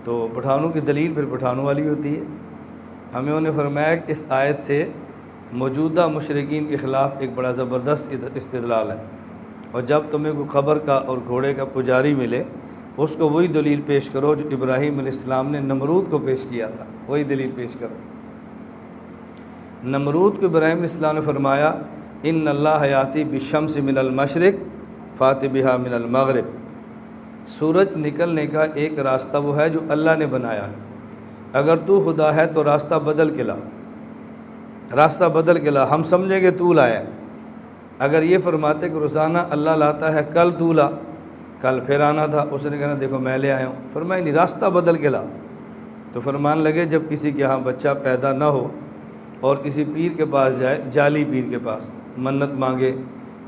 تو پٹھانوں کی دلیل پھر پٹھانوں والی ہوتی ہے۔ ہمیں انہوں نے فرمایا کہ اس آیت سے موجودہ مشرکین کے خلاف ایک بڑا زبردست استدلال ہے، اور جب تمہیں کوئی قبر کا اور گھوڑے کا پجاری ملے اس کو وہی دلیل پیش کرو جو ابراہیم علیہ السلام نے نمرود کو پیش کیا تھا، وہی دلیل پیش کرو۔ نمرود کو ابراہیم علیہ السلام نے فرمایا ان اللہ یاتی بالشمس من المشرق فات بہا من المغرب، سورج نکلنے کا ایک راستہ وہ ہے جو اللہ نے بنایا ہے، اگر تو خدا ہے تو راستہ بدل کے لا، راستہ بدل کے لا، ہم سمجھیں گے تو لایا۔ اگر یہ فرماتے کہ روزانہ اللہ لاتا ہے، کل تو لا، کل پھر آنا تھا، اس نے کہنا دیکھو میں لے آیا ہوں، فرمایا نہیں راستہ بدل کے لا۔ تو فرمان لگے جب کسی کے ہاں بچہ پیدا نہ ہو اور کسی پیر کے پاس جائے، جعلی پیر کے پاس منت مانگے،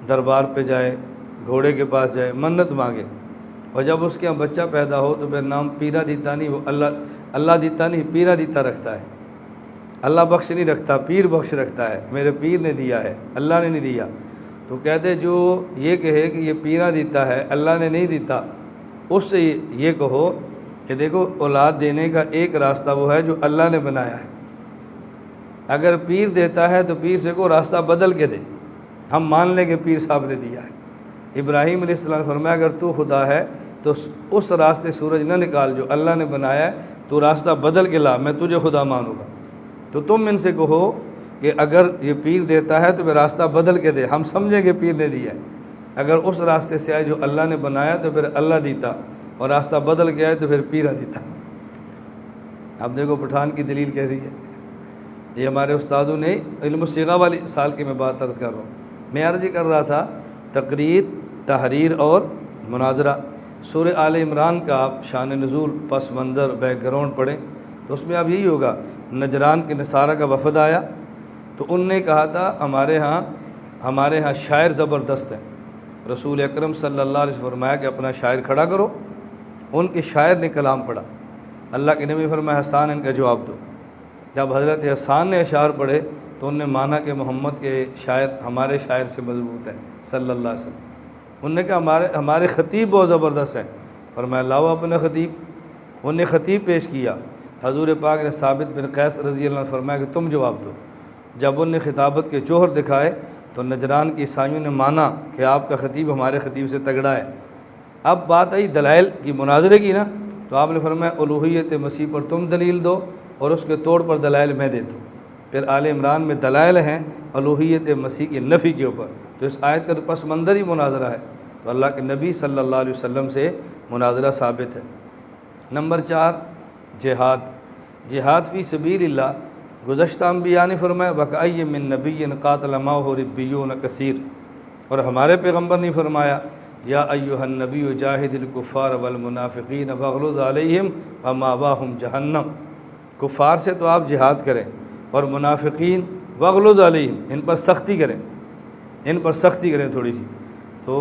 دربار پہ جائے، گھوڑے کے پاس جائے منت مانگے، اور جب اس کے ہاں بچہ پیدا ہو تو پھر نام پیرا دیتا نہیں، وہ اللہ دیتا نہیں، پیرا دیتا رکھتا ہے۔ اللہ بخش نہیں رکھتا، پیر بخش رکھتا ہے، میرے پیر نے دیا ہے، اللہ نے نہیں دیا۔ تو کہتے جو یہ کہے کہ یہ پیرا دیتا ہے اللہ نے نہیں دیتا، اس سے یہ کہو کہ دیکھو اولاد دینے کا ایک راستہ وہ ہے جو اللہ نے بنایا ہے، اگر پیر دیتا ہے تو پیر سے کو راستہ بدل کے دے، ہم مان لیں کہ پیر صاحب نے دیا ہے۔ ابراہیم علیہ السلام نے فرمایا اگر تو خدا ہے تو اس راستے سورج نہ نکال جو اللہ نے بنایا ہے، تو راستہ بدل کے لا، میں تجھے خدا مانوں گا۔ تو تم ان سے کہو کہ اگر یہ پیر دیتا ہے تو پھر راستہ بدل کے دے، ہم سمجھیں کہ پیر نے دیا ہے۔ اگر اس راستے سے آئے جو اللہ نے بنایا تو پھر اللہ دیتا، اور راستہ بدل گیا ہے تو پھر پیرا دیتا۔ اب دیکھو پٹھان کی دلیل کیسی ہے۔ یہ ہمارے استادوں نے علم الصیغہ والی سال کی میں بات عرض کر رہا ہوں، میں عرض ہی کر رہا تھا تقریر، تحریر اور مناظرہ۔ سورہ آل عمران کا آپ شان نزول، پس منظر، بیک گراؤنڈ پڑھیں تو اس میں اب یہی ہوگا، نجران کے نصارہ کا وفد آیا تو ان نے کہا تھا ہمارے ہاں شاعر زبردست ہیں۔ رسول اکرم صلی اللہ علیہ وسلم فرمایا کہ اپنا شاعر کھڑا کرو۔ ان کے شاعر نے کلام پڑھا، اللہ کے نبی فرمایا حسان ان کا جواب دو۔ جب حضرت حسان نے اشعار پڑھے تو ان نے مانا کہ محمد کے شاعر ہمارے شاعر سے مضبوط ہیں صلی اللہ علیہ وسلم۔ انہوں نے کہا ہمارے خطیب بہت زبردست ہیں۔ فرمایا لاؤ اپنا خطیب۔ انہوں نے خطیب پیش کیا، حضور پاک نے ثابت بن قیس رضی اللہ عنہ فرمایا کہ تم جواب دو۔ جب ان نے خطابت کے جوہر دکھائے تو نجران کی عیسائیوں نے مانا کہ آپ کا خطیب ہمارے خطیب سے تگڑا ہے۔ اب بات آئی دلائل کی، مناظرے کی نا، تو آپ نے فرمایا الوہیت مسیح پر تم دلیل دو اور اس کے توڑ پر دلائل میں دیتا ہوں۔ پھر آل عمران میں دلائل ہیں الوہیت مسیح کی نفی کے اوپر، تو اس آیت کا تو پس منظر ہی مناظرہ ہے، تو اللہ کے نبی صلی اللہ علیہ وسلم سے مناظرہ ثابت ہے۔ نمبر 4، جہاد۔ جہاد فی سبیل اللہ، گزشتہ انبیاء نے فرمایا وَكَأَيٍّ مِّن نَبِيٍّ قَاتَلَ مَعَهُ رِبِّيُّونَ كَثِيرٌ، اور ہمارے پیغمبر نے فرمایا یا ایھا النبی جاہد الکفار والمنافقین واغلظ علیہم ومأواہم جہنم۔ کفار سے تو آپ جہاد کریں، اور منافقین واغلظ علیہم، ان پر سختی کریں تھوڑی سی۔ تو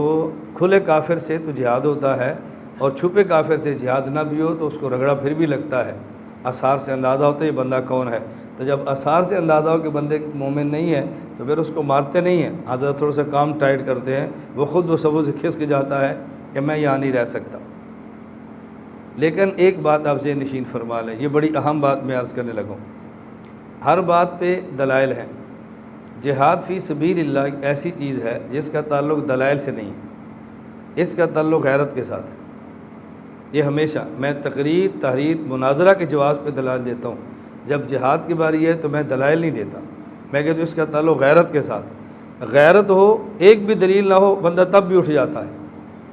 کھلے کافر سے تو جہاد ہوتا ہے، اور چھپے کافر سے جہاد نہ بھی ہو تو اس کو رگڑا پھر بھی لگتا ہے، آثار سے اندازہ ہوتا ہے یہ بندہ کون ہے۔ تو جب آثار سے اندازہ ہو کہ بندے مومن نہیں ہے تو پھر اس کو مارتے نہیں ہیں، حضرت تھوڑا سا کام ٹائٹ کرتے ہیں، وہ خود صفوں سے کھسک جاتا ہے کہ میں یہاں نہیں رہ سکتا۔ لیکن ایک بات آپ ذہن نشین فرما لیں، یہ بڑی اہم بات میں عرض کرنے لگا ہوں، ہر بات پہ دلائل ہیں۔ جہاد فی سبیل اللہ ایک ایسی چیز ہے جس کا تعلق دلائل سے نہیں ہے، اس کا تعلق غیرت کے ساتھ ہے۔ یہ ہمیشہ میں تقریر، تحریر، مناظرہ کے جواز پہ دلائل دیتا ہوں، جب جہاد کی باری ہے تو میں دلائل نہیں دیتا، میں کہتا ہوں اس کا تعلق غیرت کے ساتھ۔ غیرت ہو، ایک بھی دلیل نہ ہو، بندہ تب بھی اٹھ جاتا ہے،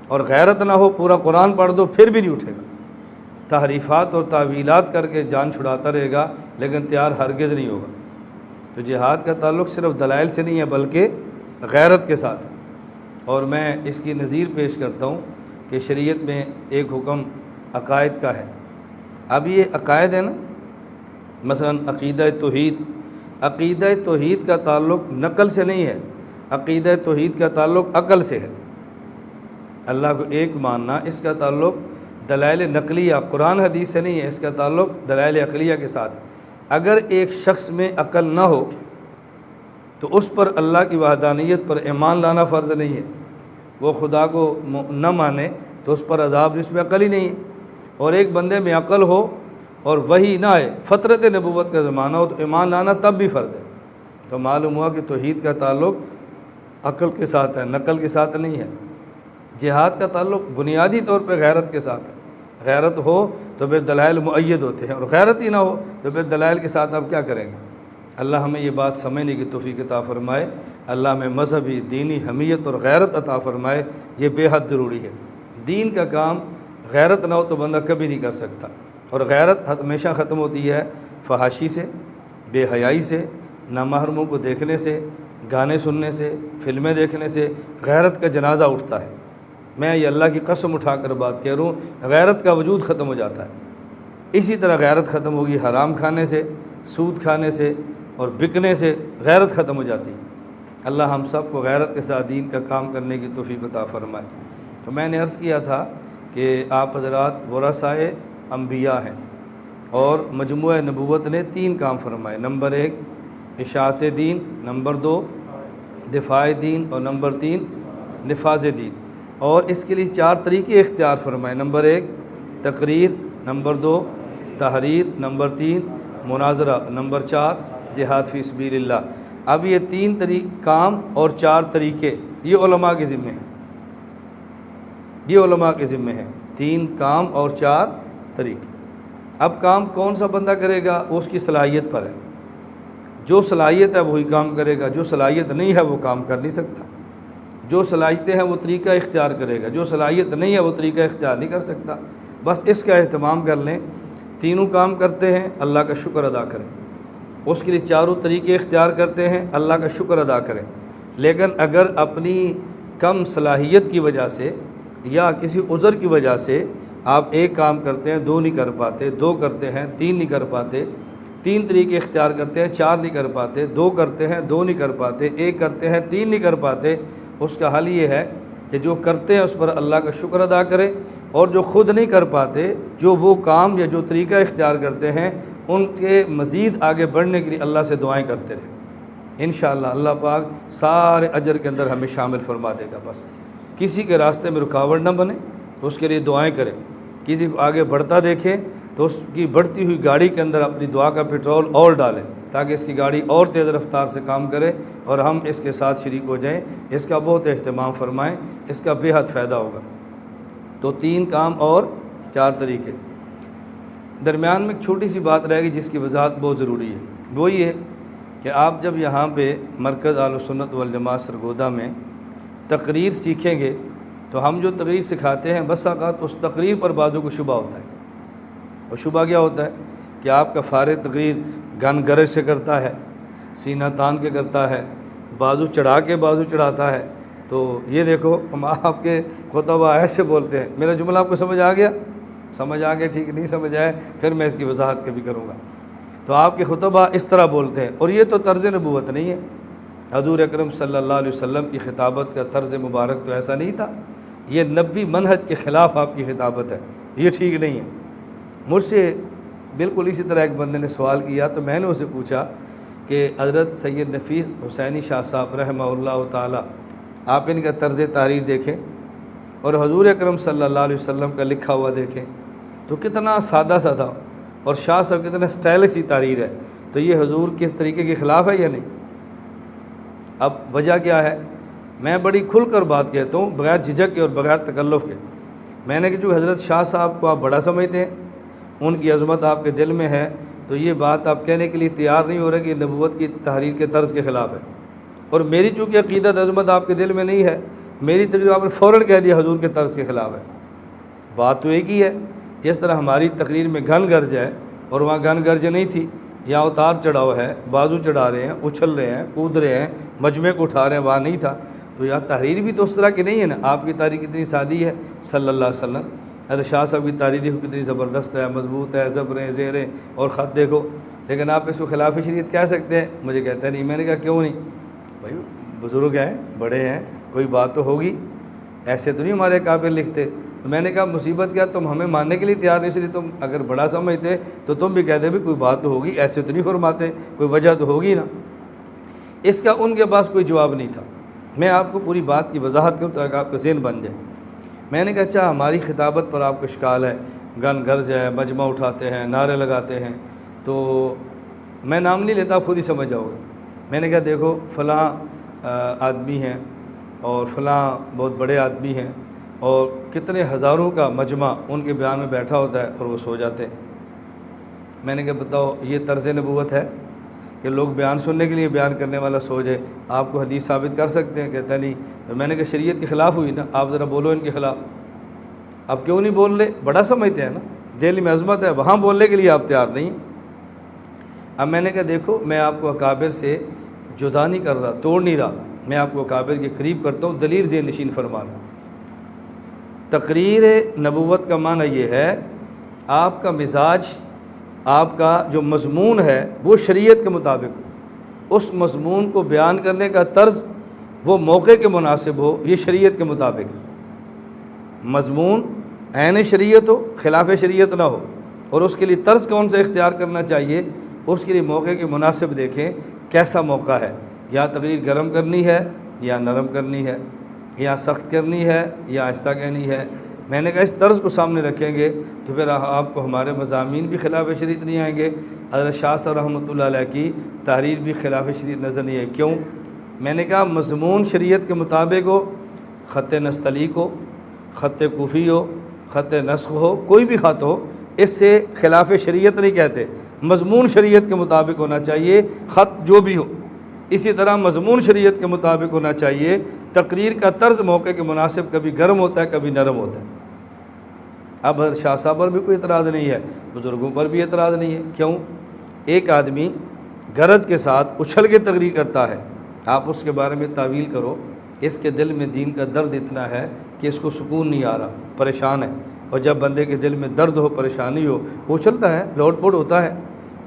اور غیرت نہ ہو پورا قرآن پڑھ دو پھر بھی نہیں اٹھے گا، تحریفات اور تعویلات کر کے جان چھڑاتا رہے گا لیکن تیار ہرگز نہیں ہوگا۔ تو جہاد کا تعلق صرف دلائل سے نہیں ہے بلکہ غیرت کے ساتھ ہے۔ اور میں اس کی نظیر پیش کرتا ہوں کہ شریعت میں ایک حکم عقائد کا ہے۔ اب یہ عقائد ہے نا، مثلا عقیدہ توحید کا تعلق نقل سے نہیں ہے، عقیدہ توحید کا تعلق عقل سے ہے۔ اللہ کو ایک ماننا، اس کا تعلق دلائل نقلیہ قرآن حدیث سے نہیں ہے، اس کا تعلق دلائل عقلیہ کے ساتھ۔ اگر ایک شخص میں عقل نہ ہو تو اس پر اللہ کی وحدانیت پر ایمان لانا فرض نہیں ہے، وہ خدا کو نہ مانے تو اس پر عذاب نہیں، اس میں عقل ہی نہیں ہے۔ اور ایک بندے میں عقل ہو اور وہی نہ آئے، فطرت نبوت کا زمانہ ہو تو ایمان لانا تب بھی فرض ہے۔ تو معلوم ہوا کہ توحید کا تعلق عقل کے ساتھ ہے، نقل کے ساتھ نہیں ہے۔ جہاد کا تعلق بنیادی طور پہ غیرت کے ساتھ ہے، غیرت ہو تو پھر دلائل مؤید ہوتے ہیں، اور غیرت ہی نہ ہو تو پھر دلائل کے ساتھ آپ کیا کریں گے۔ اللہ ہمیں یہ بات سمجھنے کی توفیق عطا فرمائے، اللہ ہمیں مذہبی دینی حمیت اور غیرت عطا فرمائے، یہ بے حد ضروری ہے۔ دین کا کام غیرت نہ ہو تو بندہ کبھی نہیں کر سکتا، اور غیرت ہمیشہ ختم ہوتی ہے فحاشی سے، بے حیائی سے، نامحرموں کو دیکھنے سے، گانے سننے سے، فلمیں دیکھنے سے غیرت کا جنازہ اٹھتا ہے۔ میں یہ اللہ کی قسم اٹھا کر بات کہہ رہا ہوں، غیرت کا وجود ختم ہو جاتا ہے۔ اسی طرح غیرت ختم ہوگی حرام کھانے سے، سود کھانے سے اور بکنے سے، غیرت ختم ہو جاتی ہے۔ اللہ ہم سب کو غیرت کے ساتھ دین کا کام کرنے کی توفیق عطا فرمائے۔ تو میں نے عرض کیا تھا کہ آپ حضرات ورثائے انبیاء ہیں، اور مجموعہ نبوت نے 3 کام فرمائے۔ نمبر 1 اشاعت دین، نمبر 2 دفاع دین، اور نمبر 3 نفاذ دین۔ اور اس کے لیے 4 طریقے اختیار فرمائے۔ نمبر 1 تقریر، نمبر 2 تحریر، نمبر 3 مناظرہ، نمبر 4 جہاد فی سبیل اللہ۔ اب یہ 3 کام اور 4 طریقے یہ علماء کے ذمہ ہیں، یہ علماء کے ذمہ ہیں، 3 کام اور 4 طریقے۔ اب کام کون سا بندہ کرے گا وہ اس کی صلاحیت پر ہے، جو صلاحیت ہے وہی کام کرے گا، جو صلاحیت نہیں ہے وہ کام کر نہیں سکتا، جو صلاحیتیں ہیں وہ طریقہ اختیار کرے گا، جو صلاحیت نہیں ہے وہ طریقہ اختیار نہیں کر سکتا۔ بس اس کا اہتمام کر لیں، تینوں کام کرتے ہیں اللہ کا شکر ادا کریں، اس کے لیے 4 طریقے اختیار کرتے ہیں اللہ کا شکر ادا کریں۔ لیکن اگر اپنی کم صلاحیت کی وجہ سے یا کسی عذر کی وجہ سے آپ ایک کام کرتے ہیں 2 نہیں کر پاتے، 2 کرتے ہیں 3 نہیں کر پاتے، 3 طریقے اختیار کرتے ہیں 4 نہیں کر پاتے، 2 کرتے ہیں 2 نہیں کر پاتے، 1 کرتے ہیں 3 نہیں کر پاتے، اس کا حل یہ ہے کہ جو کرتے ہیں اس پر اللہ کا شکر ادا کرے، اور جو خود نہیں کر پاتے، جو وہ کام یا جو طریقہ اختیار کرتے ہیں ان کے مزید آگے بڑھنے کے لیے اللہ سے دعائیں کرتے رہیں۔ انشاءاللہ اللہ پاک سارے اجر کے اندر ہمیں شامل فرما دے گا۔ بس کسی کے راستے میں رکاوٹ نہ بنے تو اس کے لیے دعائیں کریں، کسی کو آگے بڑھتا دیکھیں تو اس کی بڑھتی ہوئی گاڑی کے اندر اپنی دعا کا پیٹرول اور ڈالیں تاکہ اس کی گاڑی اور تیز رفتار سے کام کرے اور ہم اس کے ساتھ شریک ہو جائیں، اس کا بہت اہتمام فرمائیں، اس کا بے حد فائدہ ہوگا۔ تو 3 کام اور 4 طریقے۔ درمیان میں ایک چھوٹی سی بات رہے گی جس کی وضاحت بہت ضروری ہے، وہ یہ ہے کہ آپ جب یہاں پہ مرکز اہل سنت والجماعت سرگودا میں تقریر سیکھیں گے تو ہم جو تقریر سکھاتے ہیں بس اوقات اس تقریر پر بعضوں کو شبہ ہوتا ہے، اور شبہ کیا ہوتا ہے کہ آپ کا فارغ تقریر گن گرج سے کرتا ہے، سینہ تان کے کرتا ہے، بازو چڑھا کے بازو چڑھاتا ہے۔ تو یہ دیکھو ہم آپ کے خطبہ ایسے بولتے ہیں۔ میرا جملہ آپ کو سمجھ آ گیا؟ سمجھ آ گیا؟ ٹھیک، نہیں سمجھ آئے پھر میں اس کی وضاحت کبھی کروں گا۔ تو آپ کے خطبہ اس طرح بولتے ہیں، اور یہ تو طرز نبوت نہیں ہے۔ حضور اکرم صلی اللہ علیہ وسلم کی خطابت کا طرز مبارک تو ایسا نہیں تھا، یہ نبوی منہج کے خلاف آپ کی خطابت ہے، یہ ٹھیک نہیں ہے۔ مجھ سے بالکل اسی طرح ایک بندے نے سوال کیا تو میں نے اسے پوچھا کہ حضرت سید نفیس حسینی شاہ صاحب رحمہ اللہ تعالی، آپ ان کا طرز تحریر دیکھیں اور حضور اکرم صلی اللہ علیہ وسلم کا لکھا ہوا دیکھیں تو کتنا سادہ سادہ، اور شاہ صاحب کتنا سٹائلش سی تحریر ہے، تو یہ حضور کس طریقے کے خلاف ہے یا نہیں؟ اب وجہ کیا ہے؟ میں بڑی کھل کر بات کہتا ہوں بغیر جھجک کے اور بغیر تکلف کے۔ میں نے کہ جو حضرت شاہ صاحب کو آپ بڑا سمجھتے ہیں، ان کی عظمت آپ کے دل میں ہے، تو یہ بات آپ کہنے کے لیے تیار نہیں ہو رہے کہ نبوت کی تحریر کے طرز کے خلاف ہے۔ اور میری چونکہ عقیدت عظمت آپ کے دل میں نہیں ہے، میری تقریر آپ نے فوراً کہہ دیا حضور کے طرز کے خلاف ہے۔ بات تو ایک ہی ہے، جس طرح ہماری تقریر میں گھن گرج ہے اور وہاں گھن گرج نہیں تھی، یا اتار چڑھاؤ ہے، بازو چڑھا رہے ہیں، اچھل رہے ہیں، کود رہے ہیں، مجمع کو اٹھا رہے ہیں، وہاں نہیں تھا، تو یہاں تحریر بھی تو اس طرح کی نہیں ہے نا۔ آپ کی تحریر کتنی سادی ہے صلی اللہ علیہ وسلم، حضرت شاہ صاحب کی تحریر دیکھو کتنی زبردست ہے، مضبوط ہے، زبریں زیریں اور خط دیکھو، لیکن آپ اس کو خلاف شریعت کہہ سکتے ہیں؟ مجھے کہتا ہے نہیں۔ میں نے کہا کیوں نہیں؟ بھائی بزرگ ہیں، بڑے ہیں، کوئی بات تو ہوگی، ایسے تو نہیں ہمارے قابل لکھتے۔ تو میں نے کہا مصیبت کیا، تم ہمیں ماننے کے لیے تیار نہیں، اس لیے تم اگر بڑا سمجھتے تو تم بھی کہتے بھی کوئی بات تو ہوگی، ایسے تو نہیں فرماتے، کوئی وجہ تو ہوگی نا۔ اس کا ان کے پاس کوئی جواب نہیں تھا۔ میں آپ کو پوری بات کی وضاحت کروں تاکہ آپ کا ذہن بن جائے۔ میں نے کہا اچھا ہماری خطابت پر آپ کو اشکال ہے، گن گرج ہے، مجمع اٹھاتے ہیں، نعرے لگاتے ہیں، تو میں نام نہیں لیتا، خود ہی سمجھ جاؤ گے۔ میں نے کہا دیکھو فلاں آدمی ہیں اور فلاں بہت بڑے آدمی ہیں، اور کتنے ہزاروں کا مجمع ان کے بیان میں بیٹھا ہوتا ہے اور وہ سو جاتے ہیں۔ میں نے کہا بتاؤ یہ طرز نبوت ہے کہ لوگ بیان سننے کے لیے بیان کرنے والا سو جائے؟ آپ کو حدیث ثابت کر سکتے ہیں؟ کہتا نہیں۔ تو میں نے کہا شریعت کے خلاف ہوئی نا، آپ ذرا بولو ان کے خلاف۔ اب کیوں نہیں بول رہے؟ بڑا سمجھتے ہیں نا، دل میں عظمت ہے، وہاں بولنے کے لیے آپ تیار نہیں ہیں۔ اب میں نے کہا دیکھو میں آپ کو اکابر سے جدا نہیں کر رہا، توڑ نہیں رہا، میں آپ کو اکابر کے قریب کرتا ہوں، دلیل ذہن نشین فرما رہا ہوں۔ تقریر نبوت کا معنی یہ ہے آپ کا مزاج، آپ کا جو مضمون ہے وہ شریعت کے مطابق ہو، اس مضمون کو بیان کرنے کا طرز وہ موقع کے مناسب ہو، یہ شریعت کے مطابق ہے۔ مضمون عین شریعت ہو، خلاف شریعت نہ ہو، اور اس کے لیے طرز کون سا اختیار کرنا چاہیے، اس کے لیے موقع کے مناسب دیکھیں کیسا موقع ہے، یا تقریر گرم کرنی ہے یا نرم کرنی ہے، یا سخت کرنی ہے یا آہستہ کہنی ہے۔ میں نے کہا اس طرز کو سامنے رکھیں گے تو پھر آپ کو ہمارے مضامین بھی خلاف شریعت نہیں آئیں گے، حضرت شاہ صاحب رحمۃ اللہ علیہ کی تحریر بھی خلاف شریعت نظر نہیں ہے۔ کیوں؟ میں نے کہا مضمون شریعت کے مطابق ہو، خط نستعلیق ہو، خط کوفی ہو، خط نسخ ہو، کوئی بھی خط ہو، اس سے خلاف شریعت نہیں کہتے، مضمون شریعت کے مطابق ہونا چاہیے خط جو بھی ہو۔ اسی طرح مضمون شریعت کے مطابق ہونا چاہیے تقریر کا طرز موقع کے مناسب، کبھی گرم ہوتا ہے کبھی نرم ہوتا ہے۔ اب حضرت شاہ صاحب پر بھی کوئی اعتراض نہیں ہے، بزرگوں پر بھی اعتراض نہیں ہے۔ کیوں؟ ایک آدمی غرض کے ساتھ اچھل کے تقریر کرتا ہے، آپ اس کے بارے میں تعویل کرو، اس کے دل میں دین کا درد اتنا ہے کہ اس کو سکون نہیں آ رہا، پریشان ہے، اور جب بندے کے دل میں درد ہو، پریشانی ہو، وہ چلتا ہے، لوٹ پوٹ ہوتا ہے۔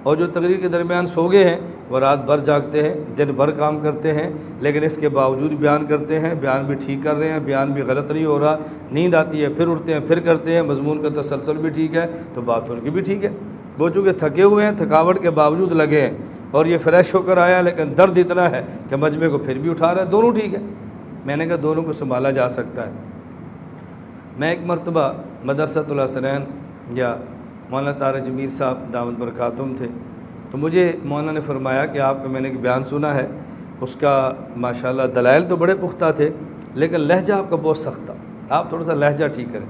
اور جو تقریر کے درمیان سو گئے ہیں وہ رات بھر جاگتے ہیں، دن بھر کام کرتے ہیں، لیکن اس کے باوجود بیان کرتے ہیں، بیان بھی ٹھیک کر رہے ہیں، بیان بھی غلط نہیں ہو رہا، نیند آتی ہے پھر اٹھتے ہیں پھر کرتے ہیں، مضمون کا تسلسل بھی ٹھیک ہے تو بات ان کی بھی ٹھیک ہے۔ وہ چونکہ تھکے ہوئے ہیں، تھکاوٹ کے باوجود لگے ہیں، اور یہ فریش ہو کر آیا لیکن درد اتنا ہے کہ مجمع کو پھر بھی اٹھا رہا ہے، دونوں ٹھیک ہے۔ میں نے کہا دونوں کو سنبھالا جا سکتا ہے۔ میں ایک مرتبہ مدرسۃ الحسنین یا مولانا طارق جمیل صاحب دامت برکاتہم تھے، تو مجھے مولانا نے فرمایا کہ آپ کا میں نے ایک بیان سنا ہے، اس کا ماشاءاللہ دلائل تو بڑے پختہ تھے لیکن لہجہ آپ کا بہت سخت تھا، آپ تھوڑا سا لہجہ ٹھیک کریں۔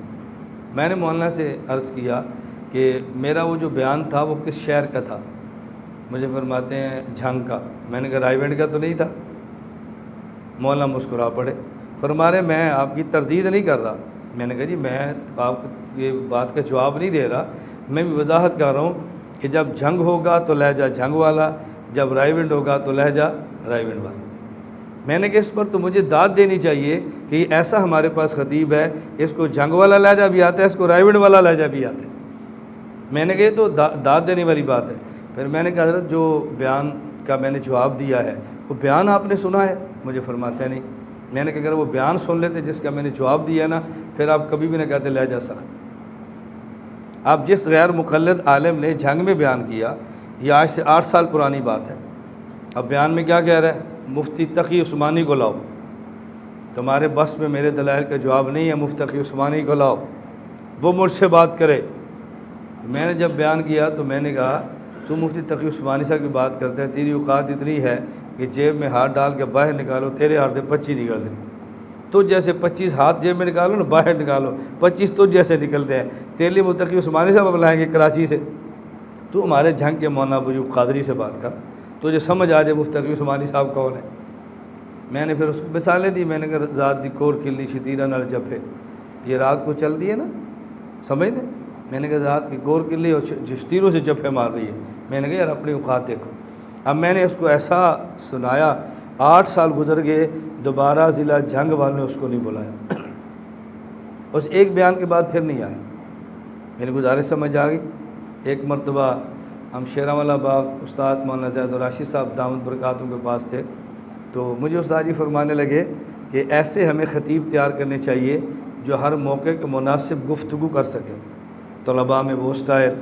میں نے مولانا سے عرض کیا کہ میرا وہ جو بیان تھا وہ کس شہر کا تھا؟ مجھے فرماتے ہیں جھنگ کا۔ میں نے کہا رائے گنج کا تو نہیں تھا؟ مولانا مسکرا پڑے، فرما رہے میں آپ کی تردید نہیں کر رہا۔ میں نے کہا جی میں آپ یہ بات کا جواب نہیں دے رہا، میں بھی وضاحت کر رہا ہوں کہ جب جھنگ ہوگا تو لہجہ جھنگ والا، جب رائے گنج ہوگا تو لہجہ رائے گنج والا۔ میں نے کہا اس پر تو مجھے داد دینی چاہیے کہ یہ ایسا ہمارے پاس خطیب ہے، اس کو جھنگ والا لہجہ بھی آتا ہے، اس کو رائے گنج والا لہجہ بھی آتا ہے۔ میں نے کہا یہ تو داد دینے والی بات ہے۔ پھر میں نے کہا حضرت جو بیان کا میں نے جواب دیا ہے وہ بیان آپ نے سنا ہے؟ مجھے فرماتے ہیں نہیں۔ میں نے کہا اگر وہ بیان سن لیتے جس کا میں نے جواب دیا نا، پھر آپ کبھی بھی نہ کہتے لہجہ سخت۔ اب جس غیر مقلد عالم نے جھنگ میں بیان کیا، یہ آج سے 8 سال پرانی بات ہے، اب بیان میں کیا کہہ رہا ہے؟ مفتی تقی عثمانی کو لاؤ۔ تمہارے بس میں میرے دلائل کا جواب نہیں ہے، مفتی تقی عثمانی کو لاؤ، وہ مجھ سے بات کرے۔ میں نے جب بیان کیا تو میں نے کہا تو مفتی تقی عثمانی صاحب کی بات کرتا ہے، تیری اوقات اتنی ہے کہ جیب میں ہاتھ ڈال کے باہر نکالو، تیرے ہاتھ سے 25 نکل دیں۔ تو جیسے 25 ہاتھ جیب میں نکالو نا، باہر نکالو 25 تو جیسے نکلتے ہیں، تیرے لیے مفتی تقی عثمانی صاحب بلائیں گے کراچی سے؟ تو ہمارے جھنگ کے مولانا ابو ایوب قادری سے بات کر، تجھے سمجھ آ جائے مفتی تقی عثمانی صاحب کون ہے۔ میں نے پھر اس کو مثالیں دی، میں نے کہا ذات دی کور کلی شتیرہ نال جپے، یہ رات کو چل دی ہے نا، سمجھ دیں؟ میں نے کہا ذات کی کور کلی اور شتیروں سے جپے مار رہی ہے۔ میں نے کہا یار اپنی اوقات دیکھو۔ اب میں نے اس کو ایسا سنایا، 8 سال گزر گئے، دوبارہ ضلع جھنگ والوں نے اس کو نہیں بلایا، اس ایک بیان کے بعد پھر نہیں آئے۔ میری گزارش سمجھ آ گئی۔ ایک مرتبہ ہم شیراں باغ استاد مولانا زید الراشد صاحب دامت برکاتہم کے پاس تھے، تو مجھے استاد جی فرمانے لگے کہ ایسے ہمیں خطیب تیار کرنے چاہیے جو ہر موقع کے مناسب گفتگو کر سکے، طلباء میں وہ سٹائل،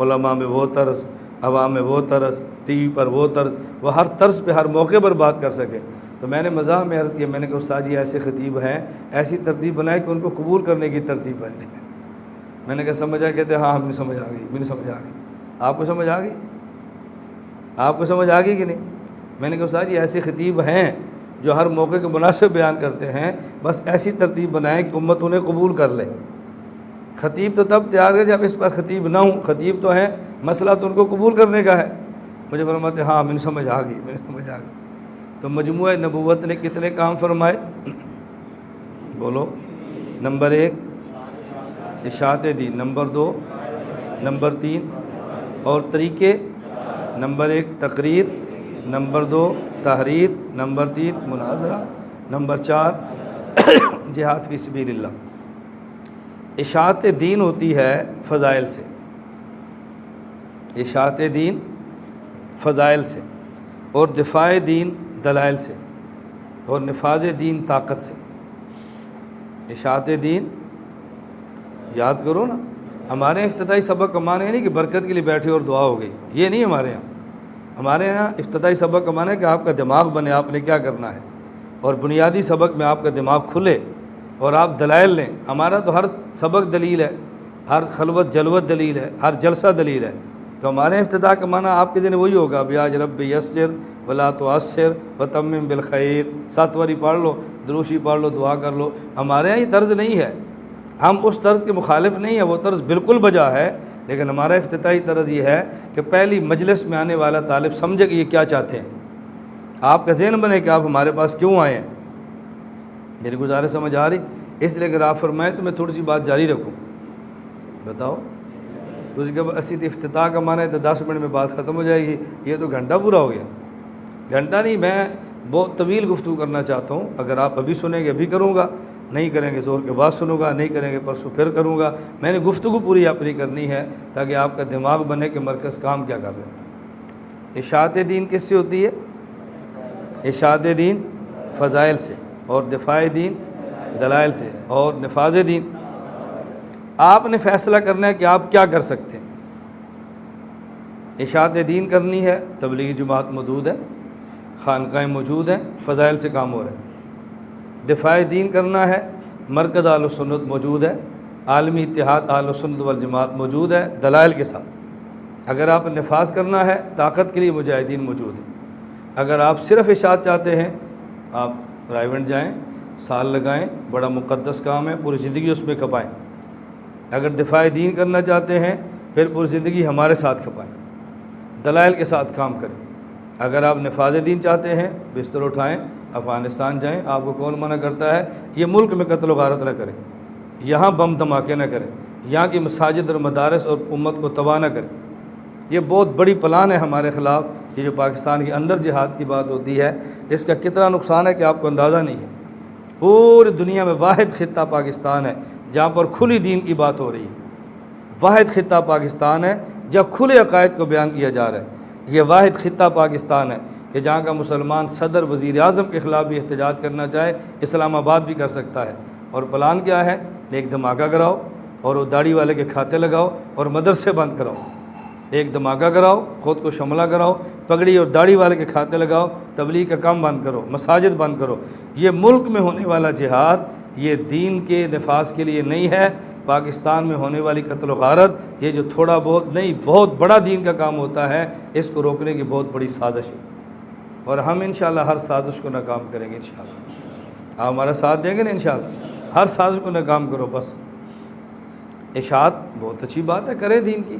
علماء میں وہ طرز، عوام میں وہ طرز، ٹی وی پر وہ طرز، وہ ہر طرز پہ ہر موقع پر بات کر سکے۔ تو میں نے مزاح میں عرض کیا، میں نے کہا استاد جی ایسے خطیب ہیں، ایسی ترتیب بنائے کہ ان کو قبول کرنے کی ترتیب بن جائے۔ میں نے کہا سمجھ آئے؟ کہتے ہاں ہمیں سمجھ آ گئی، مجھے سمجھ آ گئی۔ آپ کو سمجھ آ گئی؟ آپ کو سمجھ آ گئی کہ نہیں؟ میں نے کہا استاد جی ایسے خطیب ہیں جو ہر موقع کے مناسب بیان کرتے ہیں، بس ایسی ترتیب بنائیں کہ امت انہیں قبول کر لے۔ خطیب تو تب تیار ہے جب اس پر خطیب نہ ہوں، خطیب تو ہیں، مسئلہ تو ان کو قبول کرنے کا ہے۔ مجھے فرماتے ہاں مجھے سمجھ آ گئی، مجھے سمجھ آ گئی۔ تو مجموعہ نبوت نے کتنے کام فرمائے؟ بولو۔ نمبر 1 اشاعت دین، نمبر 2، نمبر 3 اور طریقے، نمبر 1 تقریر، نمبر 2 تحریر، نمبر 3 مناظرہ، نمبر 4 جہاد فی سبیل اللہ۔ اشاعت دین ہوتی ہے فضائل سے، اشاعت دین فضائل سے، اور دفاع دین دلائل سے، اور نفاذ دین طاقت سے۔ اشاعت دین یاد کرو نا، ہمارے یہاں افتتاحی سبق کا معنی نہیں کہ برکت کے لیے بیٹھے اور دعا ہو گئی، یہ نہیں ہمارے یہاں۔ ہمارے یہاں افتتاحی سبق کا معنی ہے کہ آپ کا دماغ بنے، آپ نے کیا کرنا ہے، اور بنیادی سبق میں آپ کا دماغ کھلے اور آپ دلائل لیں۔ ہمارا تو ہر سبق دلیل ہے، ہر خلوت جلوت دلیل ہے، ہر جلسہ دلیل ہے۔ تو ہمارے افتتاح کا معنی آپ کے ذہن وہی ہوگا، بیاج رب یسر ولا تعسر وتمم بالخیر، 7 واری پڑھ لو، دروشی پڑھ لو، دعا کر لو۔ ہمارے یہاں یہ طرز نہیں ہے، ہم اس طرز کے مخالف نہیں ہیں، وہ طرز بالکل بجا ہے، لیکن ہمارا افتتاحی طرز یہ ہے کہ پہلی مجلس میں آنے والا طالب سمجھے کہ یہ کیا چاہتے ہیں، آپ کا ذہن بنے کہ آپ ہمارے پاس کیوں آئے ہیں۔ میری گزارش سمجھ آ رہی؟ اس لیے اگر آپ فرمائیں تو میں تھوڑی سی بات جاری رکھوں۔ بتاؤ تو جب اسی افتتاح کا معنی ہے تو 10 منٹ میں بات ختم ہو جائے گی، یہ تو گھنٹہ پورا ہو گیا۔ گھنٹہ نہیں، میں بہت طویل گفتگو کرنا چاہتا ہوں، اگر آپ ابھی سنیں گے ابھی کروں گا، نہیں کریں گے زور کے بعد سنوں گا، نہیں کریں گے پرسوں پھر کروں گا۔ میں نے گفتگو پوری اپنی کرنی ہے تاکہ آپ کا دماغ بنے کہ مرکز کام کیا کر رہے ہیں۔ اشاعت دین کس سے ہوتی ہے؟ اشاعت دین فضائل سے، اور دفاع دین دلائل سے، اور نفاذ دین۔ آپ نے فیصلہ کرنا ہے کہ آپ کیا کر سکتے ہیں۔ اشاعت دین کرنی ہے، تبلیغی جماعت موجود ہے، خانقاہیں موجود ہیں، فضائل سے کام ہو رہا ہے۔ دفاع دین کرنا ہے، مرکز اہل سنت موجود ہے، عالمی اتحاد اہل سنت والجماعت موجود ہے دلائل کے ساتھ۔ اگر آپ نفاذ کرنا ہے، طاقت کے لیے مجاہدین موجود ہیں۔ اگر آپ صرف اشاعت چاہتے ہیں، آپ رائیونڈ جائیں، سال لگائیں، بڑا مقدس کام ہے، پوری زندگی اس میں کھپائیں۔ اگر دفاع دین کرنا چاہتے ہیں پھر پوری زندگی ہمارے ساتھ کھپائیں، دلائل کے ساتھ کام کریں۔ اگر آپ نفاذ دین چاہتے ہیں، بستر اٹھائیں، افغانستان جائیں، آپ کو کون منع کرتا ہے؟ یہ ملک میں قتل و غارت نہ کریں، یہاں بم دھماکے نہ کریں، یہاں کی مساجد اور مدارس اور امت کو تباہ نہ کریں۔ یہ بہت بڑی پلان ہے ہمارے خلاف، یہ جو پاکستان کے اندر جہاد کی بات ہوتی ہے، اس کا کتنا نقصان ہے کہ آپ کو اندازہ نہیں ہے۔ پوری دنیا میں واحد خطہ پاکستان ہے جہاں پر کھلی دین کی بات ہو رہی ہے۔ واحد خطہ پاکستان ہے جب کھلے عقائد کو بیان کیا جا رہا ہے۔ یہ واحد خطہ پاکستان ہے کہ جہاں کا مسلمان صدر وزیر اعظم کے خلاف بھی احتجاج کرنا چاہے، اسلام آباد بھی کر سکتا ہے۔ اور پلان کیا ہے؟ ایک دھماکہ کراؤ اور وہ داڑھی والے کے کھاتے لگاؤ اور مدرسے بند کراؤ۔ ایک دھماکہ کراؤ، خود کو شملہ کراؤ، پگڑی اور داڑھی والے کے کھاتے لگاؤ، تبلیغ کا کام بند کرو، مساجد بند کرو۔ یہ ملک میں ہونے والا جہاد یہ دین کے نفاذ کے لیے نہیں ہے۔ پاکستان میں ہونے والی قتل و غارت یہ جو تھوڑا بہت نہیں، بہت بڑا دین کا کام ہوتا ہے، اس کو روکنے کی بہت بڑی سازش ہے، اور ہم انشاءاللہ ہر سازش کو ناکام کریں گے انشاءاللہ۔ آپ ہمارا ساتھ دیں گے نا انشاءاللہ؟ ہر سازش کو ناکام کرو بس۔ اشاعت بہت اچھی بات ہے، کرے دین کی،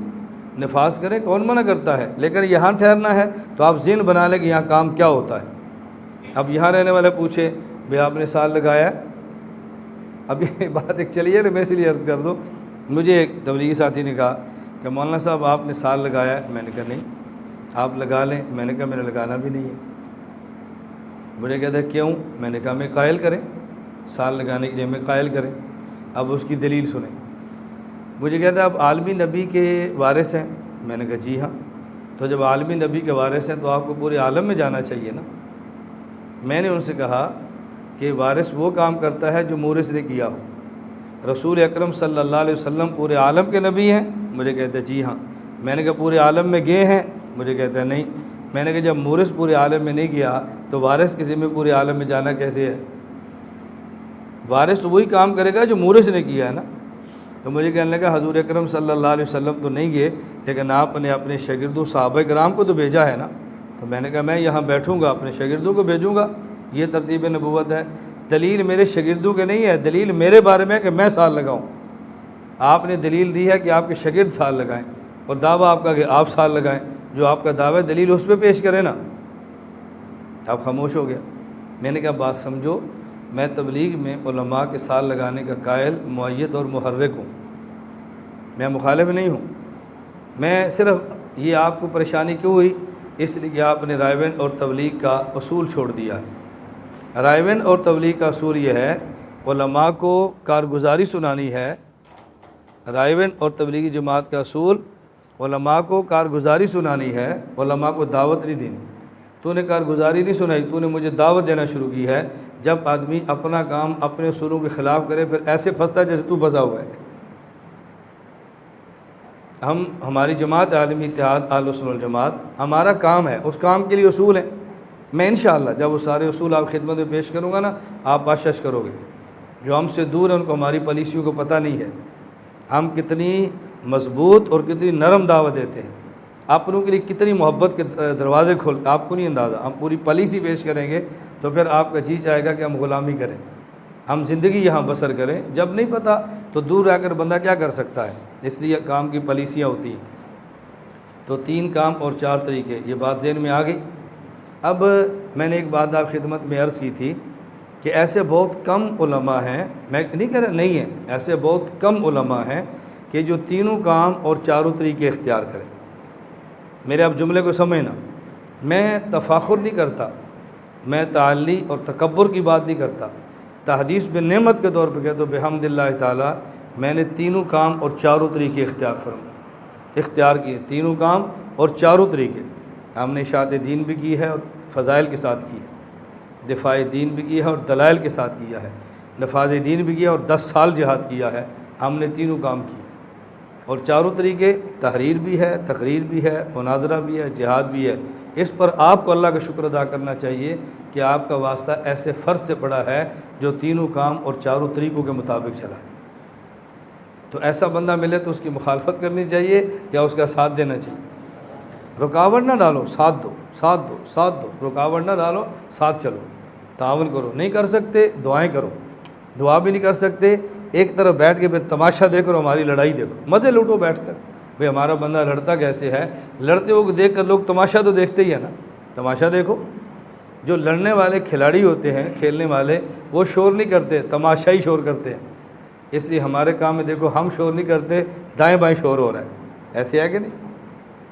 نفاذ کرے، کون منع کرتا ہے، لیکن یہاں ٹھہرنا ہے تو آپ ذہن بنا لیں کہ یہاں کام کیا ہوتا ہے۔ اب یہاں رہنے والے پوچھے بھئی آپ نے سال لگایا ہے؟ اب یہ بات ایک چلی ہے نا، میں اس لیے عرض کر دوں، مجھے ایک تبلیغی ساتھی نے کہا کہ مولانا صاحب آپ نے سال لگایا ہے؟ میں نے کہا نہیں۔ آپ لگا لیں؟ میں نے کہا میں نے لگانا بھی نہیں ہے۔ مجھے کہتا ہے کیوں؟ میں نے کہا ہمیں قائل کریں، سال لگانے کے لیے ہمیں قائل کریں۔ اب اس کی دلیل سنیں۔ مجھے کہتا ہے آپ عالمی نبی کے وارث ہیں؟ میں نے کہا جی ہاں۔ تو جب عالمی نبی کے وارث ہیں تو آپ کو پورے عالم میں جانا چاہیے نا۔ میں نے ان سے کہا کہ وارث وہ کام کرتا ہے جو مورث نے کیا ہو۔ رسول اکرم صلی اللہ علیہ وسلم پورے عالم کے نبی ہیں؟ مجھے کہتا ہے جی ہاں۔ میں نے کہا پورے عالم میں گئے ہیں؟ مجھے کہتا ہے نہیں۔ میں نے کہا جب مورث پورے عالم میں نہیں گیا تو وارث کے ذمہ پورے عالم میں جانا کیسے ہے؟ وارث تو وہی کام کرے گا جو مورث نے کیا ہے نا۔ تو مجھے کہنے لگا حضور اکرم صلی اللہ علیہ وسلم تو نہیں گئے، لیکن آپ نے اپنے شاگردوں صحابہ کرام کو تو بھیجا ہے نا۔ تو میں نے کہا میں یہاں بیٹھوں گا، اپنے شاگردوں کو بھیجوں گا، یہ ترتیب نبوت ہے۔ دلیل میرے شاگردوں کے نہیں ہے، دلیل میرے بارے میں ہے کہ میں سال لگاؤں۔ آپ نے دلیل دی ہے کہ آپ کے شاگرد سال لگائیں، اور دعویٰ آپ کا کہ آپ سال لگائیں۔ جو آپ کا دعویٰ دلیل اس پہ پیش کرے نا۔ آپ خاموش ہو گیا۔ میں نے کہا بات سمجھو، میں تبلیغ میں علماء کے سال لگانے کا قائل، مؤید اور محرک ہوں، میں مخالف نہیں ہوں۔ میں صرف یہ آپ کو پریشانی کیوں ہوئی؟ اس لیے کہ آپ نے رائیونڈ اور تبلیغ کا اصول چھوڑ دیا ہے۔ رائیونڈ اور تبلیغ کا اصول یہ ہے علماء کو کارگزاری سنانی ہے۔ رائیونڈ اور تبلیغی جماعت کا اصول علماء کو کارگزاری سنانی ہے، علماء کو دعوت نہیں دینی۔ تو نے کارگزاری نہیں سنائی، تو نے مجھے دعوت دینا شروع کی ہے۔ جب آدمی اپنا کام اپنے اصولوں کے خلاف کرے پھر ایسے پھنستا ہے جیسے تو پھنسا ہوا ہے۔ ہماری جماعت عالمی اتحاد اہل سنت والجماعت، ہمارا کام ہے، اس کام کے لیے اصول ہیں۔ میں انشاءاللہ جب وہ سارے اصول آپ خدمت میں پیش کروں گا نا، آپ باشش کرو گے۔ جو ہم سے دور ہیں ان کو ہماری پالیسیوں کو پتہ نہیں ہے، ہم کتنی مضبوط اور کتنی نرم دعوت دیتے ہیں۔ اپنوں کے لیے کتنی محبت کے دروازے کھولتے آپ کو نہیں اندازہ. ہم پوری پالیسی پیش کریں گے تو پھر آپ کا جی چاہے گا کہ ہم غلامی کریں, ہم زندگی یہاں بسر کریں. جب نہیں پتہ تو دور رہ کر بندہ کیا کر سکتا ہے, اس لیے کام کی پالیسیاں ہوتی ہیں. تو 3 کام اور 4 طریقے, یہ بات ذہن میں آ گئی. اب میں نے ایک بات آپ خدمت میں عرض کی تھی کہ ایسے بہت کم علماء ہیں, میں نہیں کہہ رہا نہیں ہیں, ایسے بہت کم علماء ہیں کہ جو تینوں کام اور چاروں طریقے اختیار کریں. میرے اب جملے کو سمجھنا, میں تفاخر نہیں کرتا, میں تعلی اور تکبر کی بات نہیں کرتا. تحدیث بالنعمت کے طور پہ کہتا ہوں بحمد اللہ تعالیٰ میں نے تینوں کام اور چاروں طریقے اختیار کیے. تینوں کام اور چاروں طریقے ہم نے اشاعت دین بھی کی ہے اور فضائل کے ساتھ کی ہے, دفاع دین بھی کیا ہے اور دلائل کے ساتھ کیا ہے, نفاذ دین بھی کیا اور 10 سال جہاد کیا ہے. ہم نے تینوں کام کیے اور چاروں طریقے, تحریر بھی ہے, تقریر بھی ہے, مناظرہ بھی ہے, جہاد بھی ہے. اس پر آپ کو اللہ کا شکر ادا کرنا چاہیے کہ آپ کا واسطہ ایسے فرد سے پڑا ہے جو تینوں کام اور چاروں طریقوں کے مطابق چلا ہے. تو ایسا بندہ ملے تو اس کی مخالفت کرنی چاہیے یا اس کا ساتھ دینا چاہیے؟ رکاوٹ نہ ڈالو, ساتھ دو. رکاوٹ نہ ڈالو, ساتھ چلو, تعاون کرو. نہیں کر سکتے دعائیں کرو, دعا بھی نہیں کر سکتے ایک طرف بیٹھ کے پھر تماشا دیکھ کر ہماری لڑائی دیکھو, مزے لوٹو بیٹھ کر. بھئی ہمارا بندہ لڑتا کیسے ہے, لڑتے ہوئے دیکھ کر لوگ تماشا تو دیکھتے ہی ہے نا, تماشا دیکھو. جو لڑنے والے کھلاڑی ہوتے ہیں, کھیلنے والے, وہ شور نہیں کرتے, تماشائی شور کرتے ہیں. اس لیے ہمارے کام میں دیکھو ہم شور نہیں کرتے, دائیں بائیں شور ہو رہا ہے. ایسے ہے کہ نہیں؟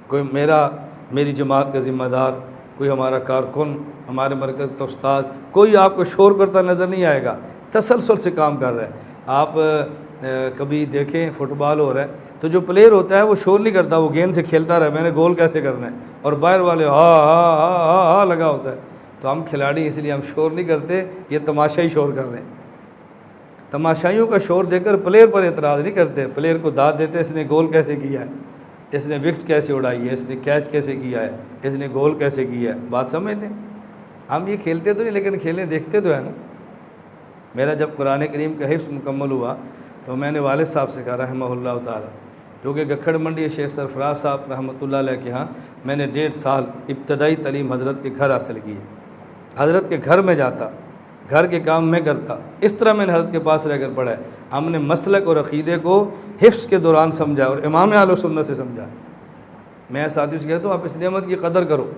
کوئی میری جماعت کا ذمہ دار, کوئی ہمارا کارکن, ہمارے مرکز کا استاد, کوئی آپ کو شور کرتا نظر نہیں آئے گا, تسلسل سے کام کر رہا ہے. آپ کبھی دیکھیں فٹ بال ہو رہا ہے تو جو پلیئر ہوتا ہے وہ شور نہیں کرتا, وہ گیند سے کھیلتا رہا میں نے گول کیسے کرنا ہے, اور باہر والے ہا ہا ہا ہا لگا ہوتا ہے. تو ہم کھلاڑی اس لیے ہم شور نہیں کرتے, یہ تماشائی شور کر رہے ہیں. تماشائیوں کا شور دے کر پلیئر پر اعتراض نہیں کرتے, پلیئر کو داد دیتے اس نے گول کیسے کیا ہے, اس نے وکٹ کیسے اڑائی ہے, اس نے کیچ کیسے کیا ہے, اس نے گول کیسے کیا ہے. بات سمجھتے ہیں؟ ہم یہ کھیلتے تو نہیں لیکن کھیلیں دیکھتے تو ہے نا. میرا جب قرآن کریم کا حفظ مکمل ہوا تو میں نے والد صاحب سے کہا رحمہ اللہ تعالیٰ, کیونکہ گکھڑ منڈی شیخ سرفراز صاحب رحمۃ اللہ علیہ کے ہاں میں نے 1.5 سال ابتدائی تعلیم حضرت کے گھر حاصل کی ہے. حضرت کے گھر میں جاتا, گھر کے کام میں کرتا, اس طرح میں نے حضرت کے پاس رہ کر پڑھا ہے. ہم نے مسلک اور عقیدے کو حفظ کے دوران سمجھا اور امام اہل سنت سے سمجھا. میں ساتھیوں سے کہتا ہوں آپ اس نعمت کی قدر کرو.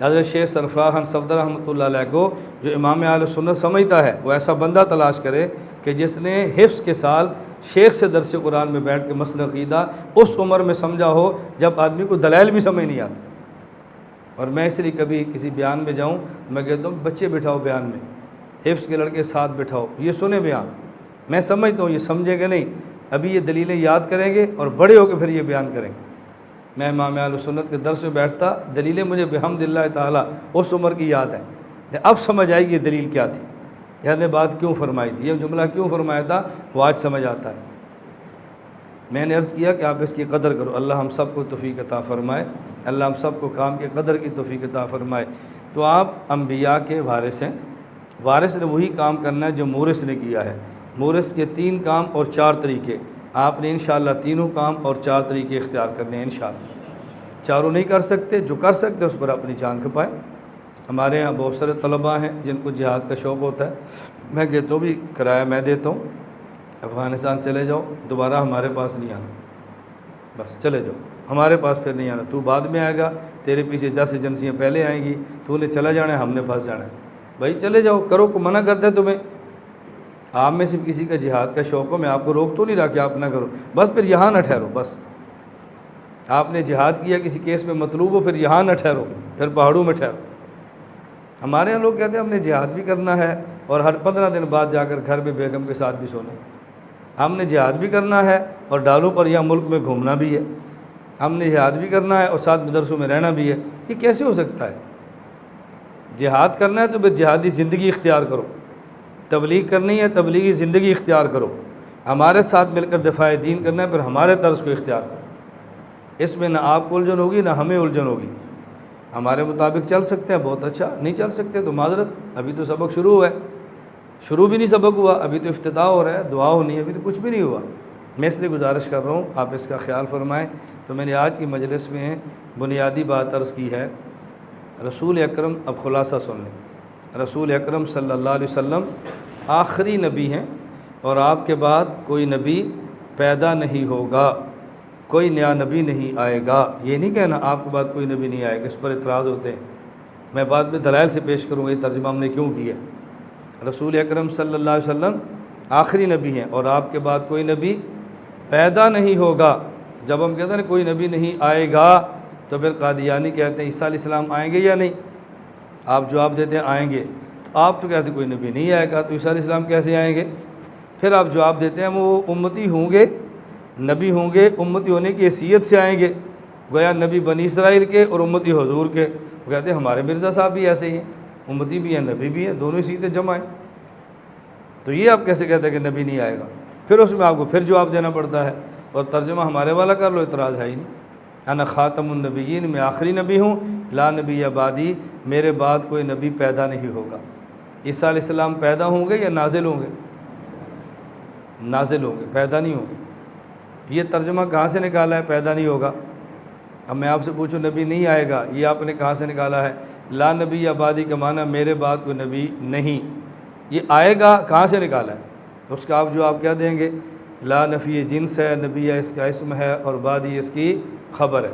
حضرت شیخ سرفراز خان صفدر رحمۃ اللہ علیہ کو جو امام اہل سنت سمجھتا ہے وہ ایسا بندہ تلاش کرے کہ جس نے حفظ کے سال شیخ سے درس قرآن میں بیٹھ کے مسلک عقیدہ اس عمر میں سمجھا ہو جب آدمی کو دلائل بھی سمجھ نہیں آتا. اور میں اس لیے کبھی کسی بیان میں جاؤں میں کہتا ہوں بچے بٹھاؤ بیان میں, حفظ کے لڑکے ساتھ بٹھاؤ, یہ سنیں بیان. میں سمجھتا ہوں یہ سمجھیں گے نہیں, ابھی یہ دلیلیں یاد کریں گے اور بڑے ہو کے پھر یہ بیان کریں گے. میں امام اہل سنت کے درس میں بیٹھتا, دلیلیں مجھے بحمد اللہ تعالیٰ اس عمر کی یاد ہے, اب سمجھ آئی کہ یہ دلیل کیا تھی, یہ بات کیوں فرمائی تھی, یہ جملہ کیوں فرمایا تھا, وہ آج سمجھ آتا ہے. میں نے عرض کیا کہ آپ اس کی قدر کرو. اللہ ہم سب کو توفیق عطا فرمائے, اللہ ہم سب کو کام کے قدر کی توفیق عطا فرمائے. تو آپ انبیاء کے وارث ہیں, وارث نے وہی کام کرنا ہے جو مورث نے کیا ہے. مورث کے 3 کام اور 4 طریقے, آپ نے انشاءاللہ تینوں کام اور 4 طریقے اختیار کرنے ہیں انشاءاللہ. چاروں نہیں کر سکتے, جو کر سکتے اس پر اپنی جان کھپائے. ہمارے ہاں بہت سارے طلباء ہیں جن کو جہاد کا شوق ہوتا ہے, میں کہتا ہوں بھی کرایہ میں دیتا ہوں, افغانستان چلے جاؤ, دوبارہ ہمارے پاس نہیں آنا, بس چلے جاؤ, ہمارے پاس پھر نہیں آنا. تو بعد میں آئے گا, تیرے پیچھے 10 ایجنسیاں پہلے آئیں گی, تو نے چلا جانا ہے, ہم نے پھنس جانا ہے. بھائی چلے جاؤ, کرو, کو منع کرتے ہیں تمہیں. آپ میں سے کسی کا جہاد کا شوق ہو, میں آپ کو روک تو نہیں رہا کہ آپ نہ کرو, بس پھر یہاں نہ ٹھہرو. بس آپ نے جہاد کیا کسی کیس میں مطلوب ہو, پھر یہاں نہ ٹھہرو, پھر پہاڑوں میں ٹھہرو. ہمارے یہاں لوگ کہتے ہیں ہم نے جہاد بھی کرنا ہے اور ہر 15 دن بعد جا کر گھر میں بیگم کے ساتھ بھی سونا. ہم نے جہاد بھی کرنا ہے اور ڈالوں پر یہاں ملک میں گھومنا بھی ہے. ہم نے جہاد بھی کرنا ہے اور ساتھ مدرسوں میں رہنا بھی ہے. یہ کیسے ہو سکتا ہے؟ جہاد کرنا ہے تو پھر جہادی زندگی اختیار کرو, تبلیغ کرنی ہے تبلیغی زندگی اختیار کرو, ہمارے ساتھ مل کر دفاع دین کرنا ہے, پھر ہمارے طرز کو اختیار کرو. اس میں نہ آپ کو الجھن ہوگی نہ ہمیں الجھن ہوگی. ہمارے مطابق چل سکتے ہیں بہت اچھا, نہیں چل سکتے تو معذرت, ابھی تو سبق شروع ہوا ہے, شروع بھی نہیں سبق ہوا, ابھی تو افتتاح ہو رہا ہے, دعا ہونی ہے, ابھی تو کچھ بھی نہیں ہوا. میں اس لیے گزارش کر رہا ہوں آپ اس کا خیال فرمائیں تو میں نے آج کی مجلس میں بنیادی بات عرض کی ہے، رسول اکرم، اب خلاصہ سن لیں، رسول اکرم صلی اللہ علیہ وسلم آخری نبی ہیں، اور آپ کے بعد کوئی نبی پیدا نہیں ہوگا، کوئی نیا نبی نہیں آئے گا۔ یہ نہیں کہنا آپ کے بعد کوئی نبی نہیں آئے گا، اس پر اعتراض ہوتے ہیں، میں بعد میں دلائل سے پیش کروں گا یہ ترجمہ ہم نے کیوں کیا۔ رسول اکرم صلی اللہ علیہ وسلم آخری نبی ہیں، اور آپ کے بعد کوئی نبی پیدا نہیں ہوگا۔ جب ہم کہتے ہیں کوئی نبی نہیں آئے گا، تو پھر قادیانی کہتے ہیں عیسیٰ علیہ السلام آئیں گے یا نہیں؟ آپ جواب دیتے ہیں آئیں گے، تو آپ تو کہتے ہیں کوئی نبی نہیں آئے گا، تو عیسیٰ علیہ السلام کیسے آئیں گے؟ پھر آپ جواب دیتے ہیں وہ امتی ہوں گے، نبی ہوں گے، امتی ہونے کی حیثیت سے آئیں گے، گویا نبی بنی اسرائیل کے اور امتی حضور کے۔ وہ کہتے ہیں ہمارے مرزا صاحب بھی ایسے ہی ہیں، امتی بھی ہیں نبی بھی ہیں، دونوں حیثیتیں جمع ہیں، تو یہ آپ کیسے کہتے ہیں کہ نبی نہیں آئے گا؟ پھر اس میں آپ کو پھر جواب دینا پڑتا ہے، اور ترجمہ ہمارے والا کر لو، اعتراض ہے ہی نہیں۔ انا خاتم النبیین، میں آخری نبی ہوں، لا نبی بعدی، میرے بعد کوئی نبی پیدا نہیں ہوگا۔ عیسیٰ علیہ السلام پیدا ہوں گے یا نازل ہوں گے؟ نازل ہوں گے، پیدا نہیں ہوں گے۔ یہ ترجمہ کہاں سے نکالا ہے پیدا نہیں ہوگا؟ اب میں آپ سے پوچھوں نبی نہیں آئے گا، یہ آپ نے کہاں سے نکالا ہے؟ لا نبی بعدی کا معنی میرے بعد کوئی نبی نہیں، یہ آئے گا کہاں سے نکالا ہے؟ اس کا آپ جواب کیا دیں گے؟ لا نفی جنس ہے، نبی اس کا اسم ہے، اور بعدی اس کی خبر ہے،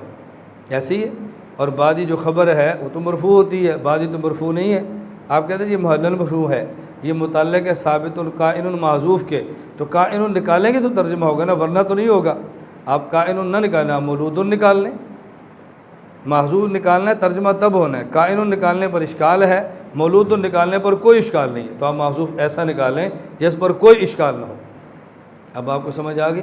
ایسی ہے۔ اور بعدی جو خبر ہے وہ تو مرفوع ہوتی ہے، بعدی تو مرفوع نہیں ہے۔ آپ کہتے ہیں یہ محلل مرفوع ہے، یہ متعلق ہے ثابت القائن معذوف کے، تو قائن نکالیں گے تو ترجمہ ہوگا نا، ورنہ تو نہیں ہوگا۔ آپ قائن نہ نکالنا، مولود نکال لیں، محذوف نکالنا ہے ترجمہ تب ہونا ہے۔ قائن نکالنے پر اشکال ہے، مولود نکالنے پر کوئی اشکال نہیں ہے، تو آپ محذوف ایسا نکالیں جس پر کوئی اشکال نہ ہو۔ اب آپ کو سمجھ آ گئی؟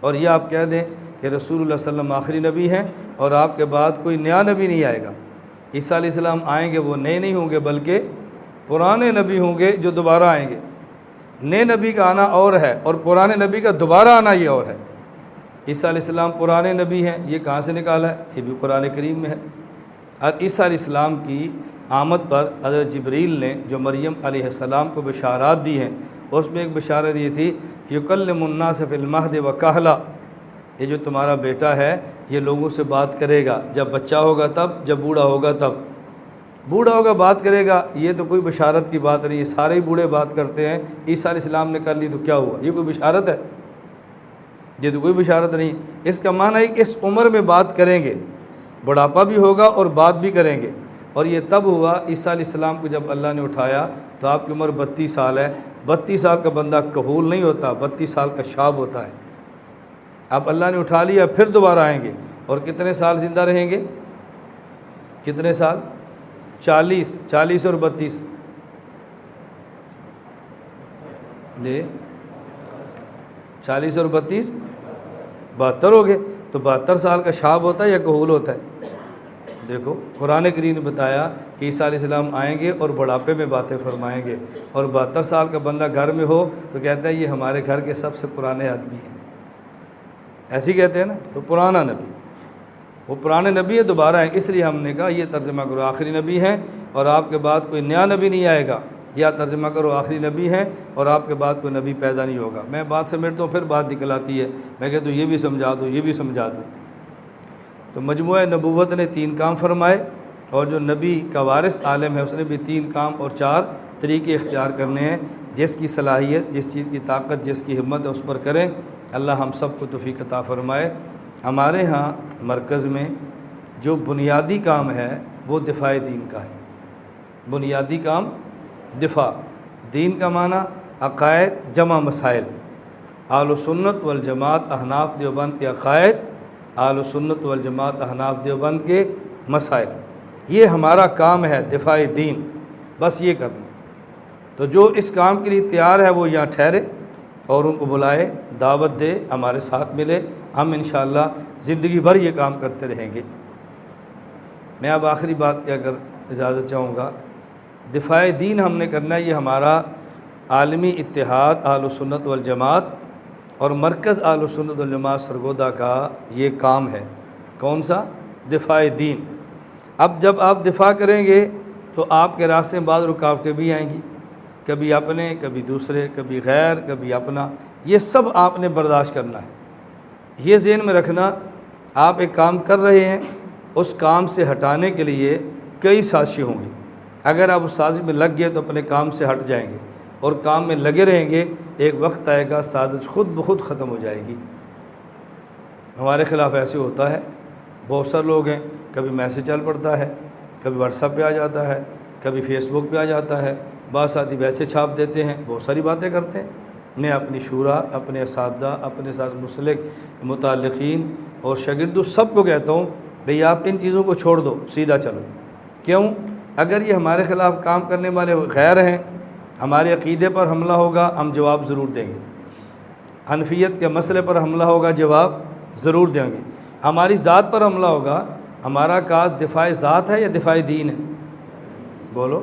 اور یہ آپ کہہ دیں کہ رسول اللہ صلی اللہ علیہ وسلم آخری نبی ہیں، اور آپ کے بعد کوئی نیا نبی نہیں آئے گا۔ عیسیٰ علیہ السلام آئیں گے، وہ نئے نہیں ہوں گے بلکہ پرانے نبی ہوں گے جو دوبارہ آئیں گے۔ نئے نبی کا آنا اور ہے، اور پرانے نبی کا دوبارہ آنا یہ اور ہے۔ عیسیٰ علیہ السلام پرانے نبی ہیں، یہ کہاں سے نکالا ہے؟ یہ بھی قرآن کریم میں ہے۔ حضرت عیسیٰ علیہ السلام کی آمد پر حضرت جبریل نے جو مریم علیہ السلام کو بشارات دی ہیں، اس میں ایک بشارت یہ تھی، یکلم الناس فی المہد وکہلا، یہ جو تمہارا بیٹا ہے یہ لوگوں سے بات کرے گا، جب بچہ ہوگا تب، جب بوڑھا ہوگا تب۔ بوڑھا ہوگا بات کرے گا، یہ تو کوئی بشارت کی بات نہیں ہے، سارے ہی بوڑھے بات کرتے ہیں، عیسیٰ علیہ السلام نے کر لی تو کیا ہوا؟ یہ کوئی بشارت ہے؟ یہ تو کوئی بشارت نہیں۔ اس کا معنی ہے کہ اس عمر میں بات کریں گے، بڑھاپا بھی ہوگا اور بات بھی کریں گے، اور یہ تب ہوا عیسیٰ علیہ السلام کو جب اللہ نے اٹھایا تو آپ کی عمر 32 سال ہے۔ 32 سال کا بندہ کہول نہیں ہوتا، 32 سال کا شاب ہوتا ہے۔ اب اللہ نے اٹھا لیا، پھر دوبارہ آئیں گے، اور کتنے سال زندہ رہیں گے؟ کتنے سال؟ 40 اور 32 جی 40 اور 32 72 ہو گئے، تو 72 سال کا شاب ہوتا ہے یا کہول ہوتا ہے؟ دیکھو قرآن کریم نے بتایا کہ عیسیٰ علیہ السلام آئیں گے اور بڑھاپے میں باتیں فرمائیں گے، اور 72 سال کا بندہ گھر میں ہو تو کہتا ہے یہ ہمارے گھر کے سب سے پرانے آدمی ہیں، ایسے ہی کہتے ہیں نا، تو پرانا نبی، وہ پرانے نبی ہے، دوبارہ ہیں، اس لیے ہم نے کہا یہ ترجمہ کرو آخری نبی ہیں اور آپ کے بعد کوئی نیا نبی نہیں آئے گا، یا ترجمہ کرو آخری نبی ہیں اور آپ کے بعد کوئی نبی پیدا نہیں ہوگا۔ میں بات سمیٹتا ہوں، پھر بات نکل آتی ہے، میں کہتا ہوں یہ بھی سمجھا دوں، یہ بھی سمجھا دوں۔ تو مجموعہ نبوت نے 3 کام فرمائے، اور جو نبی کا وارث عالم ہے اس نے بھی 3 کام اور 4 طریقے اختیار کرنے ہیں، جس کی صلاحیت، جس چیز کی طاقت، جس کی ہمت ہے اس پر کریں۔ اللہ ہم سب کو توفیق عطا فرمائے۔ ہمارے ہاں مرکز میں جو بنیادی کام ہے وہ دفاع دین کا ہے۔ بنیادی کام دفاع دین کا معنی عقائد جمع مسائل، اہل سنت والجماعت احناف دیوبند کے عقائد، اہل سنت والجماعت احناف دیوبند کے مسائل، یہ ہمارا کام ہے، دفاع دین، بس یہ کرنا۔ تو جو اس کام کے لیے تیار ہے وہ یہاں ٹھہرے اور ان کو بلائے، دعوت دے، ہمارے ساتھ ملے، ہم انشاءاللہ زندگی بھر یہ کام کرتے رہیں گے۔ میں اب آخری بات کیا کر اجازت چاہوں گا، دفاع دین ہم نے کرنا ہے، یہ ہمارا عالمی اتحاد اہل سنت والجماعت اور مرکز اہل سنت والجماعت سرگودا کا یہ کام ہے۔ کون سا؟ دفاع دین۔ اب جب آپ دفاع کریں گے تو آپ کے راستے میں بعض رکاوٹیں بھی آئیں گی، کبھی اپنے، کبھی دوسرے، کبھی غیر، کبھی اپنا، یہ سب آپ نے برداشت کرنا ہے۔ یہ ذہن میں رکھنا آپ ایک کام کر رہے ہیں، اس کام سے ہٹانے کے لیے کئی سازشیں ہوں گی۔ اگر آپ اس سازش میں لگ گئے تو اپنے کام سے ہٹ جائیں گے، اور کام میں لگے رہیں گے، ایک وقت آئے گا سازش خود بخود ختم ہو جائے گی۔ ہمارے خلاف ایسے ہوتا ہے، بہت سارے لوگ ہیں، کبھی میسیج چل پڑتا ہے، کبھی واٹس ایپ پہ آ جاتا ہے، کبھی فیس بک پہ آ جاتا ہے، بعض ساتھی ویسے چھاپ دیتے ہیں، بہت ساری باتیں کرتے ہیں۔ میں اپنی شورا، اپنے اساتذہ، اپنے ساتھ مسلک متعلقین اور شاگردوں سب کو کہتا ہوں، بھئی آپ ان چیزوں کو چھوڑ دو، سیدھا چلو۔ کیوں؟ اگر یہ ہمارے خلاف کام کرنے والے غیر ہیں، ہمارے عقیدے پر حملہ ہوگا، ہم جواب ضرور دیں گے۔ حنفیت کے مسئلے پر حملہ ہوگا، جواب ضرور دیں گے۔ ہماری ذات پر حملہ ہوگا، ہمارا کاج دفاع ذات ہے یا دفاع دین ہے؟ بولو،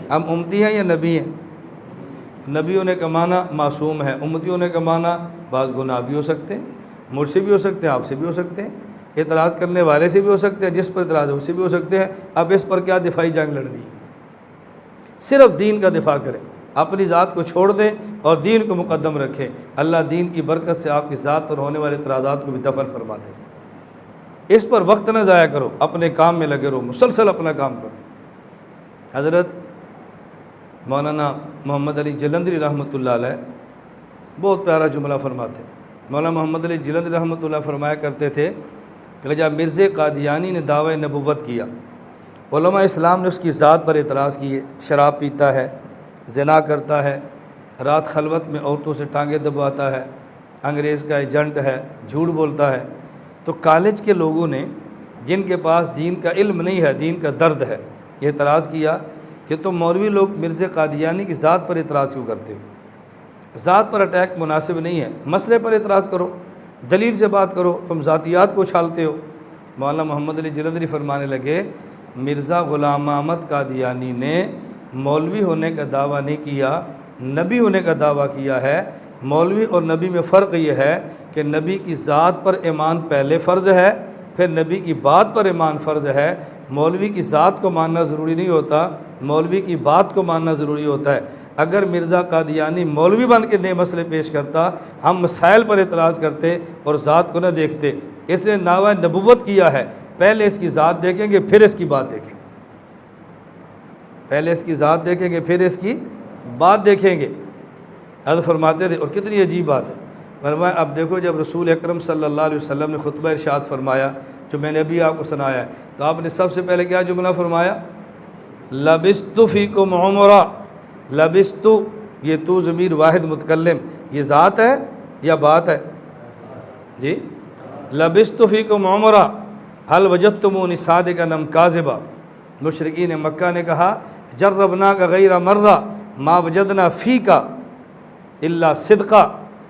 ہم امتی ہیں یا نبی ہیں؟ نبی ہونے کا معنی معصوم ہے، امتی ہونے کا معنی بعض گناہ بھی ہو سکتے ہیں، مجھ سے بھی ہو سکتے ہیں، آپ سے بھی ہو سکتے ہیں، اعتراض کرنے والے سے بھی ہو سکتے ہیں، جس پر اعتراض ہو اس سے بھی ہو سکتے ہیں۔ اب اس پر کیا دفاعی جنگ لڑنی ہے؟ صرف دین کا دفاع کریں، اپنی ذات کو چھوڑ دیں اور دین کو مقدم رکھیں۔ اللہ دین کی برکت سے آپ کی ذات پر ہونے والے اعتراضات کو بھی دفن فرما دیں۔ اس پر وقت نہ ضائع کرو، اپنے کام میں لگے رہو، مسلسل اپنا کام کرو۔ حضرت مولانا محمد علی جلندری رحمۃ اللہ علیہ بہت پیارا جملہ فرماتے ہیں۔ مولانا محمد علی جلندری رحمۃ اللہ فرمایا کرتے تھے کہ جب مرزا قادیانی نے دعوی نبوت کیا، علماء اسلام نے اس کی ذات پر اعتراض کیے، شراب پیتا ہے، زنا کرتا ہے، رات خلوت میں عورتوں سے ٹانگیں دبواتا ہے، انگریز کا ایجنٹ ہے، جھوٹ بولتا ہے، تو کالج کے لوگوں نے جن کے پاس دین کا علم نہیں ہے، دین کا درد ہے، یہ اعتراض کیا کہ تم مولوی لوگ مرزا قادیانی کی ذات پر اعتراض کیوں کرتے ہو؟ ذات پر اٹیک مناسب نہیں ہے، مسئلے پر اعتراض کرو، دلیل سے بات کرو، تم ذاتیات کو اچھالتے ہو۔ مولانا محمد علی جلندری فرمانے لگے، مرزا غلام احمد قادیانی نے مولوی ہونے کا دعویٰ نہیں کیا، نبی ہونے کا دعویٰ کیا ہے۔ مولوی اور نبی میں فرق یہ ہے کہ نبی کی ذات پر ایمان پہلے فرض ہے، پھر نبی کی بات پر ایمان فرض ہے۔ مولوی کی ذات کو ماننا ضروری نہیں ہوتا، مولوی کی بات کو ماننا ضروری ہوتا ہے۔ اگر مرزا قادیانی مولوی بن کے نئے مسئلے پیش کرتا، ہم مسائل پر اعتراض کرتے اور ذات کو نہ دیکھتے۔ اس نے دعویٰ نبوت کیا ہے، پہلے اس کی ذات دیکھیں گے پھر اس کی بات دیکھیں گے، پہلے اس کی ذات دیکھیں گے پھر اس کی بات دیکھیں گے۔ حضرت فرماتے تھے، اور کتنی عجیب بات ہے، فرمایا اب دیکھو جب رسول اکرم صلی اللہ علیہ وسلم نے خطبہ ارشاد فرمایا، جو میں نے ابھی آپ کو سنایا ہے، تو آپ نے سب سے پہلے کیا جملہ فرمایا؟ لبثت فیکم عمرا۔ لبثت، یہ تو ضمیر واحد متکلم، یہ ذات ہے یا بات ہے؟ جی، لبثت فیکم عمرا هل وجدتمونی صادقا ام کاذبا۔ مشرکین مکہ نے کہا جربناک غیر مرہ ما وجدنا فیک الا صدقا،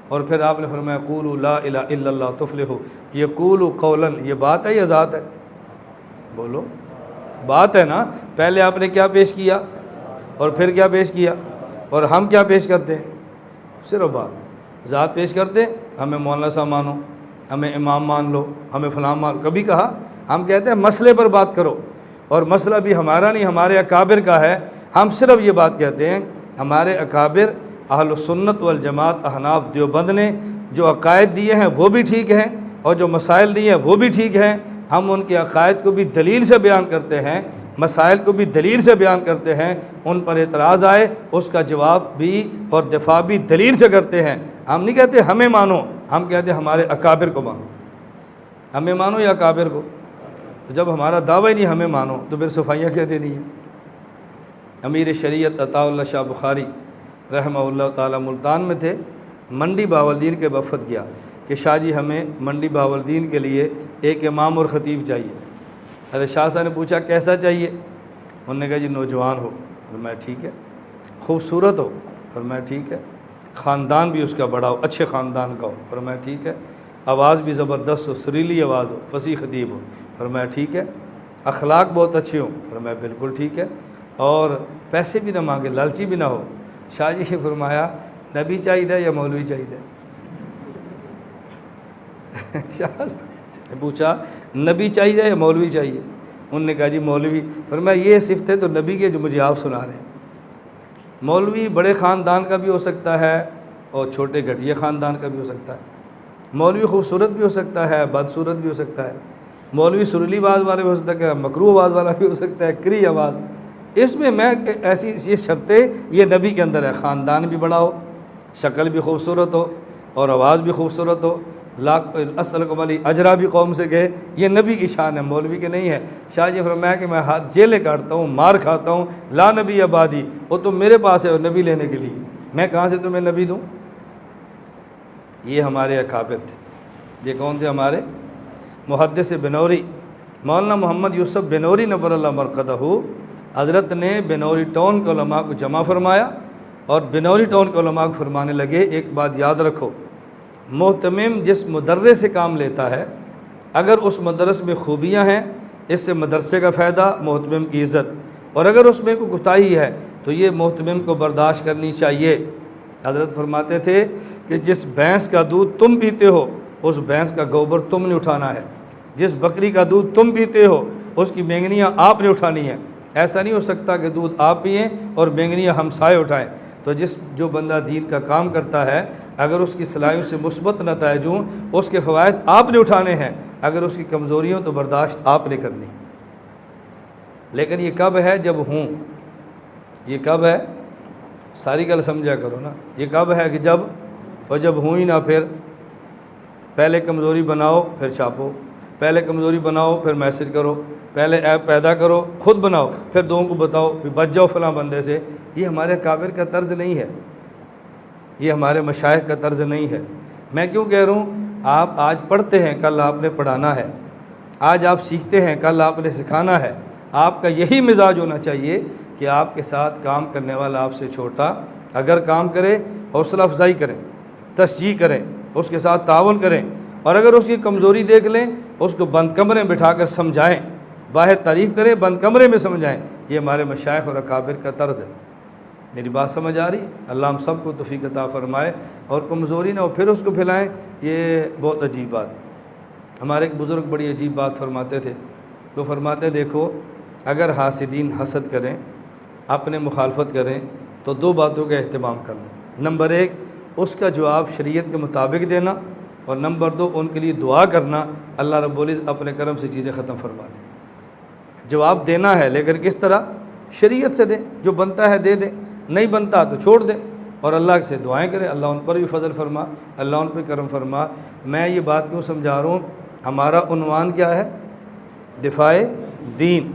اور پھر آپ نے فرمایا قولوا لا الہ الا اللہ تفلحوا۔ یہ قولوا قولا، یہ بات ہے یا ذات ہے؟ بولو، بات ہے نا۔ پہلے آپ نے کیا پیش کیا اور پھر کیا پیش کیا؟ اور ہم کیا پیش کرتے ہیں؟ صرف بات، ذات پیش کرتے، ہمیں مولانا صاحب مانو، ہمیں امام مان لو، ہمیں فلاں مان لو۔ کبھی کہا؟ ہم کہتے ہیں مسئلے پر بات کرو، اور مسئلہ بھی ہمارا نہیں، ہمارے اکابر کا ہے۔ ہم صرف یہ بات کہتے ہیں، ہمارے اکابر اہل سنت والجماعت احناف دیوبند نے جو عقائد دیے ہیں وہ بھی ٹھیک ہیں، اور جو مسائل دیے ہیں وہ بھی ٹھیک ہیں۔ ہم ان کے عقائد کو بھی دلیل سے بیان کرتے ہیں، مسائل کو بھی دلیل سے بیان کرتے ہیں۔ ان پر اعتراض آئے اس کا جواب بھی اور دفاع بھی دلیل سے کرتے ہیں۔ ہم نہیں کہتے ہمیں مانو، ہم کہتے ہیں ہمارے اکابر کو مانو۔ ہمیں مانو یا اکابر کو؟ تو جب ہمارا دعویٰ ہی نہیں ہمیں مانو تو پھر صفائیاں کہہ دینی ہیں۔ امیر شریعت عطا اللہ شاہ بخاری رحمہ اللہ تعالیٰ ملتان میں تھے، منڈی بہاولدین کے وفد کیا کہ شاہ جی ہمیں منڈی بہاولدین کے لیے ایک امام اور خطیب چاہیے۔ حضرت شاہ صاحب نے پوچھا کیسا چاہیے؟ انہوں نے کہا جی نوجوان ہو، فرمایا ٹھیک ہے، خوبصورت ہو، فرمایا ٹھیک ہے، خاندان بھی اس کا بڑا ہو، اچھے خاندان کا ہو، فرمایا ٹھیک ہے، آواز بھی زبردست ہو، سریلی آواز ہو، فصیح خطیب ہو، فرمایا ٹھیک ہے، اخلاق بہت اچھے ہوں، فرمایا بالکل ٹھیک ہے، اور پیسے بھی نہ مانگے، لالچی بھی نہ ہو۔ شاہ جی نے فرمایا نبی چاہیے یا مولوی چاہیے؟ شاہ نے پوچھا نبی چاہیے یا مولوی چاہیے؟ انہوں نے کہا جی مولوی۔ فرمایا یہ صفتیں تو نبی کے جو مجھے آپ سنا رہے ہیں۔ مولوی بڑے خاندان کا بھی ہو سکتا ہے اور چھوٹے گھٹیا خاندان کا بھی ہو سکتا ہے۔ مولوی خوبصورت بھی ہو سکتا ہے، بدصورت بھی ہو سکتا ہے، مولوی سریلی آواز والا بھی ہو سکتا ہے، مکروہ آواز والا بھی ہو سکتا ہے، کری آواز۔ اس میں ایسی یہ شرطیں یہ نبی کے اندر ہے، خاندان بھی بڑا ہو، شکل بھی خوبصورت ہو اور آواز بھی خوبصورت ہو۔ اسلکم علی اجرا بھی قوم سے گئے، یہ نبی کی شان ہے، مولوی کے نہیں ہے۔ شاہ جی فرمایا کہ میں ہاتھ جیلے کاٹتا ہوں، مار کھاتا ہوں، لا نبی آبادی، وہ تم میرے پاس ہے نبی لینے کے لیے، میں کہاں سے تمہیں نبی دوں؟ یہ ہمارے اکابر تھے۔ یہ کون تھے ہمارے؟ محدث بنوری مولانا محمد یوسف بنوری نور اللہ مرقدہ، حضرت نے بنوری ٹاؤن کے علماء کو جمع فرمایا اور بنوری ٹاؤن کے علماء کو فرمانے لگے، ایک بات یاد رکھو، محتمم جس مدرس سے کام لیتا ہے، اگر اس مدرس میں خوبیاں ہیں، اس سے مدرسے کا فائدہ، محتمم کی عزت، اور اگر اس میں کوئی کوتاہی ہے تو یہ محتمم کو برداشت کرنی چاہیے۔ حضرت فرماتے تھے کہ جس بھینس کا دودھ تم پیتے ہو اس بھینس کا گوبر تم نے اٹھانا ہے، جس بکری کا دودھ تم پیتے ہو اس کی مینگنیاں آپ نے اٹھانی ہیں۔ ایسا نہیں ہو سکتا کہ دودھ آپ پئیں اور مینگنیاں ہمسائے اٹھائیں۔ تو جو بندہ دین کا کام کرتا ہے، اگر اس کی صلاحیوں سے مثبت نتائج ہوں، اس کے فوائد آپ نے اٹھانے ہیں، اگر اس کی کمزوریوں تو برداشت آپ نے کرنی۔ لیکن یہ کب ہے؟ جب ہوں۔ یہ کب ہے؟ ساری گل سمجھا کرو نا، یہ کب ہے کہ جب، اور جب ہوں ہی نہ پھر پہلے کمزوری بناؤ پھر چھاپو، پہلے کمزوری بناؤ پھر میسج کرو، پہلے ایپ پیدا کرو خود بناؤ پھر دووں کو بتاؤ کہ بچ جاؤ فلاں بندے سے۔ یہ ہمارے اکابر کا طرز نہیں ہے، یہ ہمارے مشائخ کا طرز نہیں ہے۔ میں کیوں کہہ رہا ہوں؟ آپ آج پڑھتے ہیں، کل آپ نے پڑھانا ہے، آج آپ سیکھتے ہیں، کل آپ نے سکھانا ہے۔ آپ کا یہی مزاج ہونا چاہیے کہ آپ کے ساتھ کام کرنے والا آپ سے چھوٹا اگر کام کرے، حوصلہ افزائی کریں، تشجیع کریں، اس کے ساتھ تعاون کریں، اور اگر اس کی کمزوری دیکھ لیں اس کو بند کمرے میں بٹھا کر سمجھائیں، باہر تعریف کریں، بند کمرے میں سمجھائیں۔ یہ ہمارے مشائخ اور اکابر کا طرز ہے۔ میری بات سمجھ آ رہی؟ اللہ ہم سب کو توفیق عطا فرمائے، اور کمزوری نہ ہو پھر اس کو پھیلائیں، یہ بہت عجیب بات ہے۔ ہمارے ایک بزرگ بڑی عجیب بات فرماتے تھے، تو فرماتے دیکھو اگر حاسدین حسد کریں، اپنے مخالفت کریں، تو دو باتوں کا اہتمام کرنا۔ نمبر ایک، اس کا جواب شریعت کے مطابق دینا، اور نمبر دو، ان کے لیے دعا کرنا، اللہ رب العزت اپنے کرم سے چیزیں ختم فرما دیں۔ جواب دینا ہے لیکن کس طرح؟ شریعت سے دیں، جو بنتا ہے دے دیں، نہیں بنتا تو چھوڑ دیں، اور اللہ سے دعائیں کریں، اللہ ان پر بھی فضل فرما، اللہ ان پہ کرم فرما۔ میں یہ بات کیوں سمجھا رہا ہوں؟ ہمارا عنوان کیا ہے؟ دفاع دین،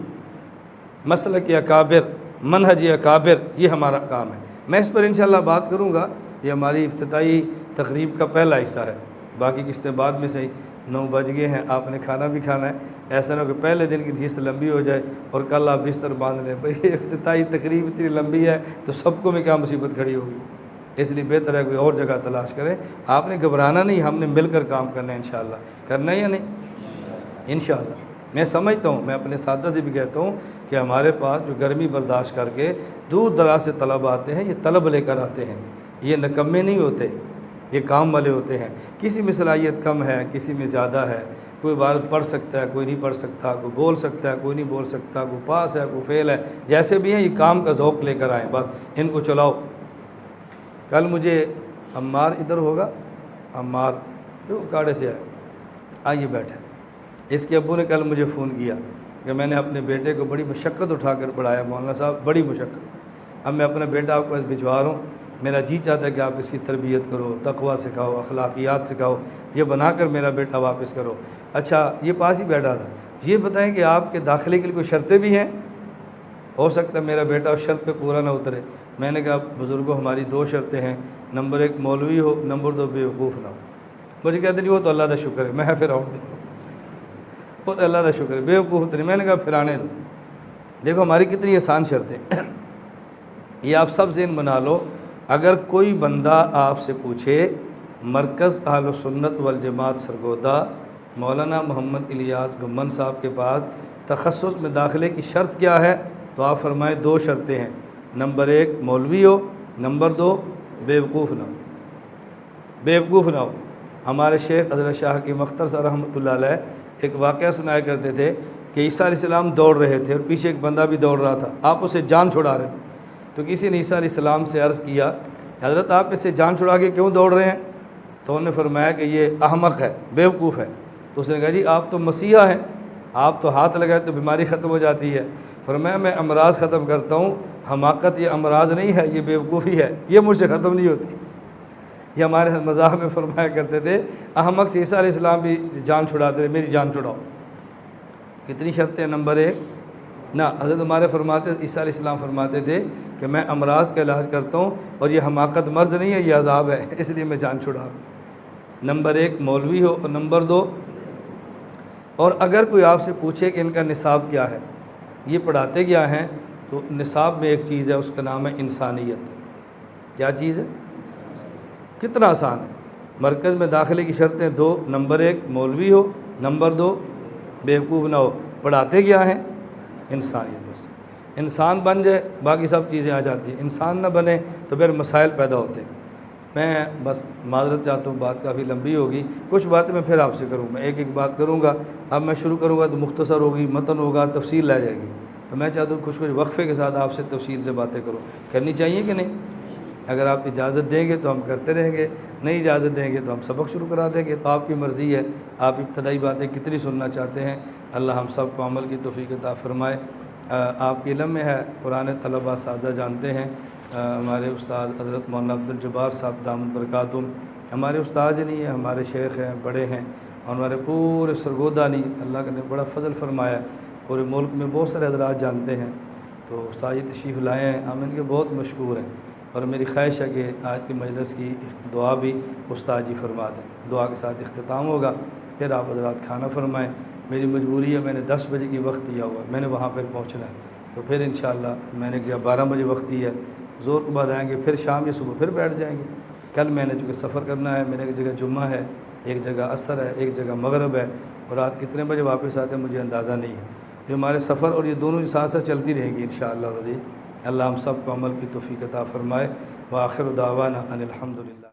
مسلک اکابر، منہج اکابر، یہ ہمارا کام ہے۔ میں اس پر انشاءاللہ بات کروں گا، یہ ہماری افتتاحی تقریب کا پہلا حصہ ہے، باقی قسطیں بعد میں صحیح۔ 9 بج گئے ہیں، آپ نے کھانا بھی کھانا ہے، ایسا نہ ہو کہ پہلے دن کی چیز لمبی ہو جائے اور کل آپ بستر باندھ لیں، بھئی افتتاحی تقریب اتنی لمبی ہے تو سب کو میں کیا مصیبت کھڑی ہوگی، اس لیے بہتر ہے کوئی اور جگہ تلاش کریں۔ آپ نے گھبرانا نہیں، ہم نے مل کر کام کرنا ہے انشاءاللہ۔ کرنا ہے یا نہیں؟ انشاءاللہ۔ میں سمجھتا ہوں، میں اپنے ساتھ سے بھی کہتا ہوں کہ ہمارے پاس جو گرمی برداشت کر کے دور دراز سے طلب آتے ہیں، یہ طلب لے کر آتے ہیں، یہ نکمے نہیں ہوتے، یہ کام والے ہوتے ہیں۔ کسی میں صلاحیت کم ہے، کسی میں زیادہ ہے، کوئی عبارت پڑھ سکتا ہے، کوئی نہیں پڑھ سکتا، کوئی بول سکتا ہے، کوئی نہیں بول سکتا، کوئی پاس ہے، کوئی فیل ہے، جیسے بھی ہیں یہ کام کا ذوق لے کر آئیں، بس ان کو چلاؤ۔ کل مجھے عمار ادھر ہوگا، عمار جو کاڑے سے آئیے بیٹھے، اس کے ابو نے کل مجھے فون کیا کہ میں نے اپنے بیٹے کو بڑی مشقت اٹھا کر پڑھایا مولانا صاحب، بڑی مشقت، اب میں اپنا بیٹا آپ کو بھجوا رہا ہوں، میرا جی چاہتا ہے کہ آپ اس کی تربیت کرو، تقویٰ سکھاؤ، اخلاقیات سکھاؤ، یہ بنا کر میرا بیٹا واپس کرو۔ اچھا یہ پاس ہی بیٹھا تھا، یہ بتائیں کہ آپ کے داخلے کے لیے کوئی شرطیں بھی ہیں؟ ہو سکتا ہے میرا بیٹا اس شرط پہ پورا نہ اترے۔ میں نے کہا بزرگوں ہماری 2 شرطیں ہیں، نمبر 1 مولوی ہو، نمبر 2 بیوقوف نہ ہو۔ مجھے کہتے نہیں وہ تو اللہ کا شکر ہے، میں پھر آؤں وہ تو اللہ کا شکر ہے، بیوقوف تو نہیں۔ میں نے کہا پھر آنے دو۔ دیکھو ہماری کتنی آسان شرطیں، یہ آپ سب ذہن بنا لو۔ اگر کوئی بندہ آپ سے پوچھے مرکز اہل سنت والجماعت سرگودا مولانا محمد الیاس گمن صاحب کے پاس تخصص میں داخلے کی شرط کیا ہے، تو آپ فرمائیں 2 شرطیں ہیں، نمبر 1 مولوی ہو، نمبر 2 بیوقوف نہ ہو۔ بیوقوف نہ ہو۔ ہمارے شیخ حضرت شاہ کی مختر صاحب رحمۃ اللہ علیہ ایک واقعہ سنایا کرتے تھے کہ عیسیٰ علیہ السلام دوڑ رہے تھے اور پیچھے ایک بندہ بھی دوڑ رہا تھا، آپ اسے جان چھڑا رہے تھے، تو کسی نے عیسیٰ علیہ السلام سے عرض کیا حضرت آپ اسے جان چھڑا کے کیوں دوڑ رہے ہیں؟ تو انہوں نے فرمایا کہ یہ احمق ہے، بیوقوف ہے۔ تو اس نے کہا جی آپ تو مسیحا ہیں، آپ تو ہاتھ لگائے تو بیماری ختم ہو جاتی ہے۔ فرمایا میں امراض ختم کرتا ہوں، حماقت یہ امراض نہیں ہے، یہ بیوقوفی ہے، یہ مجھ سے ختم نہیں ہوتی۔ یہ ہمارے مذاق میں فرمایا کرتے تھے احمق سے عیسیٰ علیہ السلام بھی جان چھڑاتے تھے، میری جان چھڑاؤ۔ کتنی شرطیں؟ نمبر 1 نہ، حضرت ہمارے فرماتے عیسیٰ علیہ السلام فرماتے تھے کہ میں امراض کا علاج کرتا ہوں اور یہ حماقت مرض نہیں ہے، یہ عذاب ہے، اس لیے میں جان چھڑا رہا ہوں۔ نمبر 1 مولوی ہو، اور نمبر 2 اور اگر کوئی آپ سے پوچھے کہ ان کا نصاب کیا ہے، یہ پڑھاتے کیا ہیں، تو نصاب میں ایک چیز ہے، اس کا نام ہے انسانیت۔ کیا چیز ہے؟ کتنا آسان ہے۔ مرکز میں داخلے کی شرطیں 2، نمبر 1 مولوی ہو، نمبر 2 بیوقوف نہ ہو۔ پڑھاتے کیا ہیں؟ انسانیت۔ بس انسان بن جائے باقی سب چیزیں آ جاتی ہیں، انسان نہ بنے تو پھر مسائل پیدا ہوتے ہیں۔ میں بس معذرت چاہتا ہوں، بات کافی لمبی ہوگی، کچھ باتیں میں پھر آپ سے کروں، میں ایک ایک بات کروں گا۔ اب میں شروع کروں گا تو مختصر ہوگی، متن ہوگا، تفصیل لے جائے گی، تو میں چاہتا ہوں کچھ وقفے کے ساتھ آپ سے تفصیل سے باتیں کروں۔ کرنی چاہیے کہ نہیں؟ اگر آپ اجازت دیں گے تو ہم کرتے رہیں گے، نہیں اجازت دیں گے تو ہم سبق شروع کرا دیں گے، تو آپ کی مرضی ہے، آپ ابتدائی باتیں کتنی سننا چاہتے ہیں۔ اللہ ہم سب کو عمل کی توفیق عطا فرمائے۔ آپ کے علم میں ہے، پرانے طلبہ اساتذہ جانتے ہیں، ہمارے استاد حضرت مولانا عبدالجبار صاحب دامت برکاتہم ہمارے استاد ہی نہیں ہیں، ہمارے شیخ ہیں، بڑے ہیں، اور ہمارے پورے سرگودانی اللہ نے بڑا فضل فرمایا، پورے ملک میں بہت سارے حضرات جانتے ہیں۔ تو استاد جی تشریف لائے ہیں، ہم ان کے بہت مشکور ہیں، اور میری خواہش ہے کہ آج کی مجلس کی دعا بھی استاد جی فرما دیں۔ دعا کے ساتھ اختتام ہوگا، پھر آپ حضرات کھانا فرمائیں۔ میری مجبوری ہے، میں نے 10 بجے کی وقت دیا ہوا ہے، میں نے وہاں پھر پہنچنا ہے، تو پھر انشاءاللہ میں نے کیا 12 بجے وقت دی ہے، زور کے بعد آئیں گے، پھر شام یا صبح پھر بیٹھ جائیں گے۔ کل میں نے چونکہ سفر کرنا ہے، میرے ایک جگہ جمعہ ہے، ایک جگہ عصر ہے، ایک جگہ مغرب ہے، اور رات کتنے بجے واپس آتے ہیں مجھے اندازہ نہیں ہے۔ یہ ہمارے سفر اور یہ دونوں ساتھ ساتھ چلتی رہیں گی انشاءاللہ رضی۔ اللہ ہم سب کو عمل کی توفیق عطا فرمائے۔ وآخر دعوانا ان الحمدللہ۔